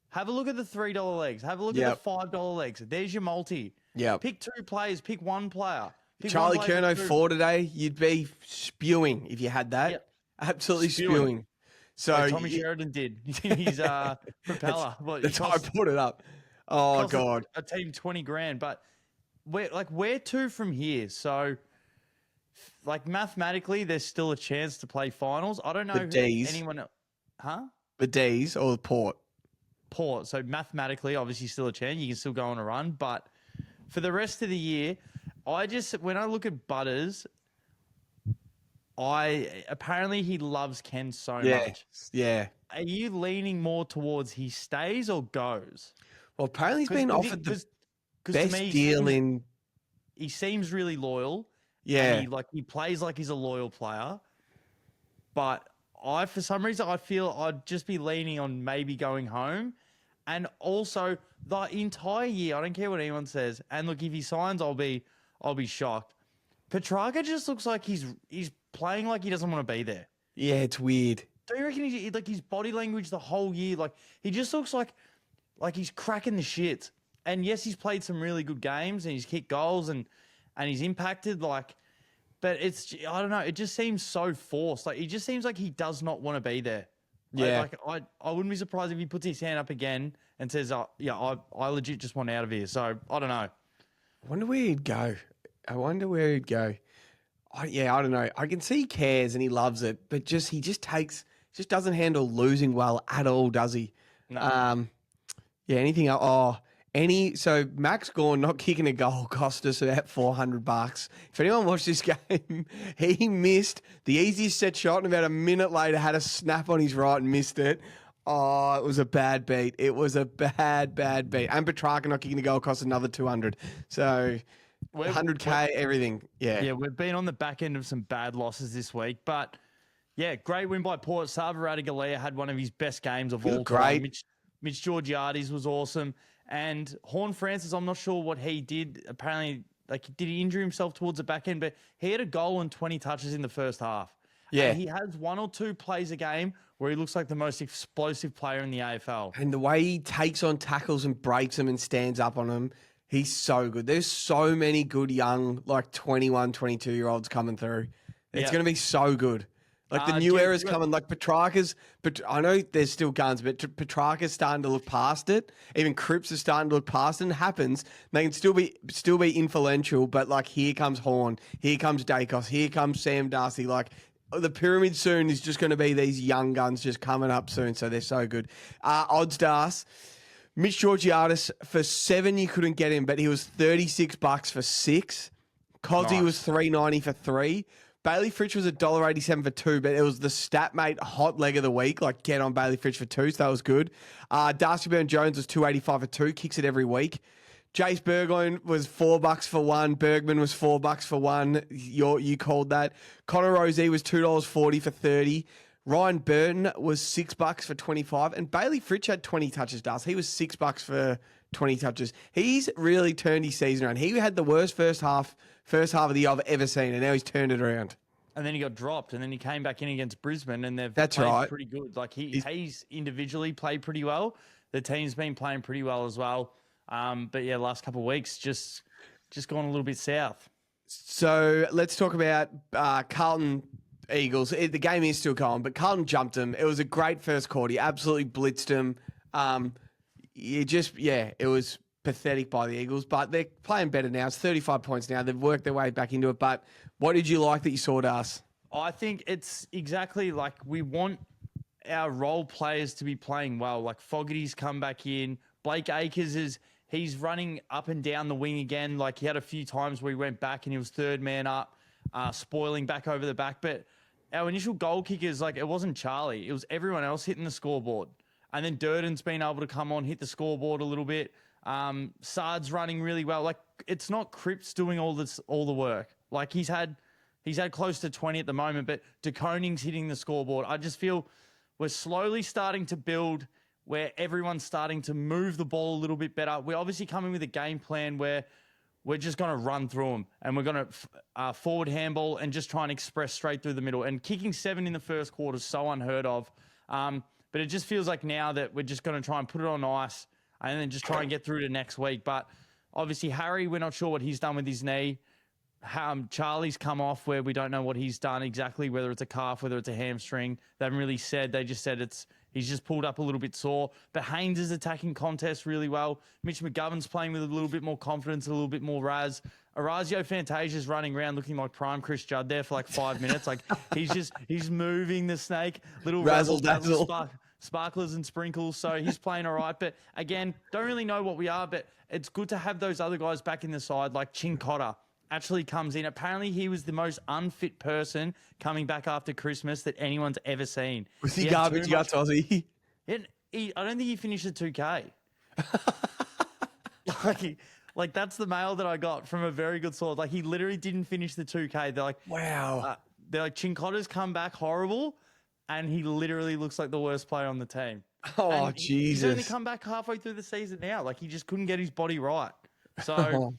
Have a look at the $3 legs. Have a look at the $5 legs. There's your multi.
Yeah.
Pick 2 players. Pick 1 player.
Charlie Curnow 4 today, you'd be spewing if you had that. Yep. Absolutely spewing. So
Tommy Sheridan did. He's propeller.
That's how I put it up. Oh God.
A team $20,000, but we're 2 from here. So like mathematically, there's still a chance to play finals. I don't know anyone. Huh?
The D's or the Port.
Port. So mathematically, obviously, still a chance. You can still go on a run, but for the rest of the year, when I look at Butters, apparently he loves Ken so much.
Yeah.
Are you leaning more towards he stays or goes?
Well, apparently he's been offered the best deal in.
He seems really loyal.
Yeah.
He plays like he's a loyal player. But for some reason, I feel I'd just be leaning on maybe going home. And also the entire year, I don't care what anyone says. And look, if he signs, I'll be shocked. Petrarca just looks like he's playing like he doesn't want to be there.
Yeah, it's weird.
Do you reckon his body language the whole year, like he just looks like he's cracking the shit? And yes, he's played some really good games and he's kicked goals and he's impacted, but I don't know, it just seems so forced. Like it just seems like he does not want to be there.
Yeah.
I wouldn't be surprised if he puts his hand up again and says, I legit just want out of here. So I don't know.
I wonder where he'd go. I don't know. I can see he cares and he loves it, but he just doesn't handle losing well at all, does he?
No.
Anything else? So Max Gawn not kicking a goal cost us about $400. If anyone watched this game, he missed the easiest set shot and about a minute later had a snap on his right and missed it. Oh, it was a bad beat. It was a bad beat. And Petrarca not kicking the goal cost another $200. So 100K, everything. Yeah.
Yeah, we've been on the back end of some bad losses this week, but yeah, great win by Port. Sava Radaglia had one of his best games of all time. Mitch Georgiades was awesome. And Horn Francis, I'm not sure what he did. Apparently, did he injure himself towards the back end? But he had a goal and 20 touches in the first half.
Yeah.
And he has one or two plays a game where he looks like the most explosive player in the AFL.
And the way he takes on tackles and breaks them and stands up on them, he's so good. There's so many good young, 21, 22-year-olds coming through. It's going to be so good. The new era's coming. Petrarca's, but I know there's still guns, but Petrarca's starting to look past it. Even Cripps is starting to look past it. It happens. They can still be influential, but here comes Horn, here comes Dacos, here comes Sam Darcy. The pyramid soon is just going to be these young guns just coming up soon. So they're so good. Odds Darcy. Mitch Georgiades for 7, you couldn't get him, but he was $36 for 6. Cozzy was $3.90 for 3. Bailey Fritsch was $1.87 for 2, but it was the Statmate hot leg of the week. Get on Bailey Fritsch for 2, so that was good. Darcy Byrne-Jones was $2.85 for 2, kicks it every week. Jace Burgoyne was $4 for 1. Bergman was $4 for 1. You called that. Connor Rozee was $2.40 for 30. Ryan Burton was $6 for 25. And Bailey Fritsch had 20 touches, Darcy. He was $6 for 20 touches. He's really turned his season around. He had the worst first half of the year I've ever seen, and now he's turned it around.
And then he got dropped, and then he came back in against Brisbane, and they've
played
right. Pretty good. He's individually played pretty well. The team's been playing pretty well as well. But yeah, last couple of weeks just gone a little bit south.
So let's talk about Carlton Eagles. The game is still going, but Carlton jumped them. It was a great first quarter. He absolutely blitzed them. It was pathetic by the Eagles, but they're playing better now. It's 35 points now. They've worked their way back into it. But what did you like that you saw, Darcy?
I think it's exactly we want our role players to be playing well. Fogarty's come back in. Blake Acres he's running up and down the wing again. He had a few times where he went back and he was third man up, spoiling back over the back. But our initial goal kickers, it wasn't Charlie. It was everyone else hitting the scoreboard. And then Durden's been able to come on, hit the scoreboard a little bit. Sard's running really well. It's not Cripps doing all the work. He's had close to 20 at the moment, but De Koning's hitting the scoreboard. I just feel we're slowly starting to build where everyone's starting to move the ball a little bit better. We're obviously coming with a game plan where we're just going to run through them and we're going to forward handball and just try and express straight through the middle. And kicking 7 in the first quarter is so unheard of. But it just feels like now that we're just going to try and put it on ice and then just try and get through to next week. But obviously, Harry, we're not sure what he's done with his knee. Charlie's come off where we don't know what he's done exactly, whether it's a calf, whether it's a hamstring. They haven't really said. They just said he's just pulled up a little bit sore. But Haynes is attacking contests really well. Mitch McGovern's playing with a little bit more confidence, a little bit more raz. Orazio Fantasia's running around looking like prime Chris Judd there for 5 minutes. He's moving the snake, little razzle dazzle. Sparklers and sprinkles, so he's playing all right. But again, don't really know what we are, but it's good to have those other guys back in the side, like Chin Cotter actually comes in. Apparently, he was the most unfit person coming back after Christmas that anyone's ever seen.
Was he garbage guts, Aussie?
I don't think he finished the 2K. That's the mail that I got from a very good source. He literally didn't finish the 2K. They're like,
wow.
They're like, Chin Cotter's come back horrible. And he literally looks like the worst player on the team.
Oh, Jesus.
He's only come back halfway through the season now. He just couldn't get his body right. So,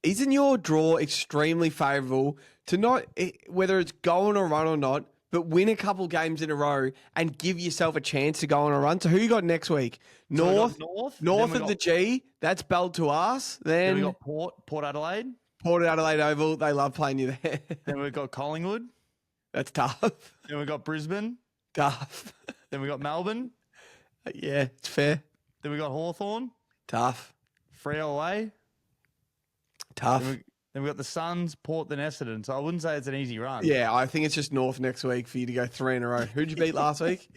isn't your draw extremely favourable to not, whether it's go on a run or not, but win a couple games in a row and give yourself a chance to go on a run? So who you got next week? North of the G. That's belled to us. Then
we got Port Adelaide.
Port Adelaide Oval. They love playing you there.
Then we've got Collingwood.
That's tough.
Then we got Brisbane.
Tough.
Then we got Melbourne.
Yeah, it's fair.
Then we got Hawthorn.
Tough.
Freo away.
Tough.
Then we got the Suns, Port, then Essendon. So I wouldn't say it's an easy run.
Yeah, I think it's just North next week for you to go 3 in a row. Who'd you beat last week?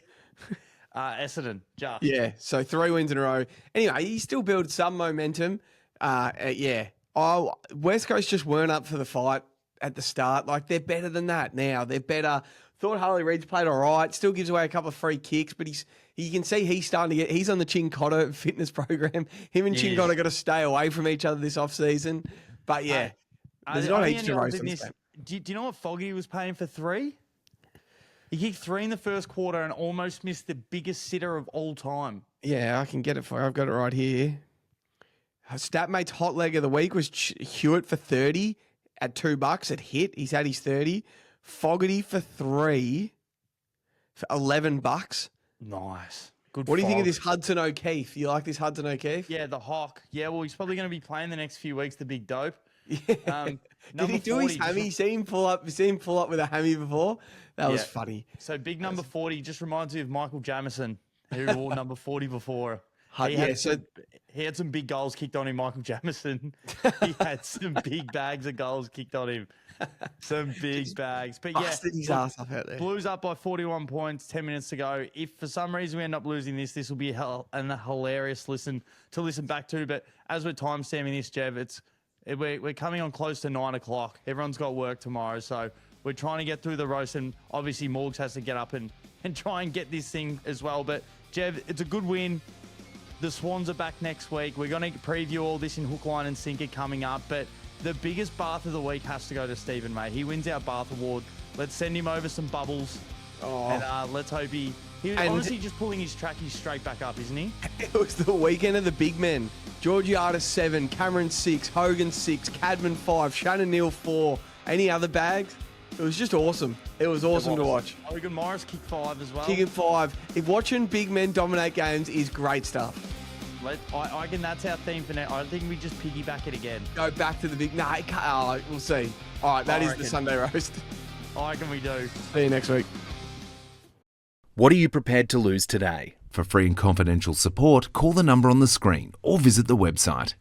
Essendon, just.
Yeah, so 3 wins in a row. Anyway, you still build some momentum. West Coast just weren't up for the fight. at the start. Like, they're better than that now. They're better. Thought Harley Reid's played all right. Still gives away a couple of free kicks, but you can see he's starting to get. He's on the Chincotta fitness program. Him and Chincotta got to stay away from each other this off-season. But yeah, there's not heaps to roast.
Do you know what Foggy was paying for 3? He kicked 3 in the first quarter and almost missed the biggest sitter of all time.
Yeah, I can get it for you. I've got it right here. Statmate's hot leg of the week was Hewitt for 30 at $2. It hit. He's had his 30. Fogarty for 3 for $11.
Nice. Good.
What do you think of this Hudson O'Keefe? You like this Hudson O'Keefe?
Yeah, the Hawk. Yeah, well, he's probably going to be playing the next few weeks, the big dope.
Yeah. Did he do his hammy? Seen him pull up with a hammy before? That was funny.
So big number 40 just reminds me of Michael Jamison, who wore number 40 before. He had some big goals kicked on him, Michael Jamison. He had some big bags of goals kicked on him. Some big bags. But yeah,
busted his ass up out there.
Blues up by 41 points, 10 minutes to go. If for some reason we end up losing this will be a hilarious listen back to. But as we're timestamping this, Jev, we're coming on close to 9 o'clock. Everyone's got work tomorrow, so we're trying to get through the roast, and obviously Morgs has to get up and try and get this thing as well. But Jev, it's a good win. The Swans are back next week. We're going to preview all this in Hook, Line and Sinker coming up, but the biggest bath of the week has to go to Stephen May. He wins our bath award. Let's send him over some bubbles. And let's hope he's honestly just pulling his trackies straight back up, isn't he?
It was the weekend of the big men. Georgiades 7, Cameron 6, Hogan 6, Cadman 5, Shannon Neal 4. Any other bags? It was just awesome. It was awesome to watch.
Hogan Morris kicked 5 as well.
Kicking 5. If watching big men dominate games is great stuff.
I reckon that's our theme for now. I think we just piggyback it again.
Go back to the big... we'll see. All right, that is the Sunday roast.
I reckon we do.
See you next week.
What are you prepared to lose today? For free and confidential support, call the number on the screen or visit the website.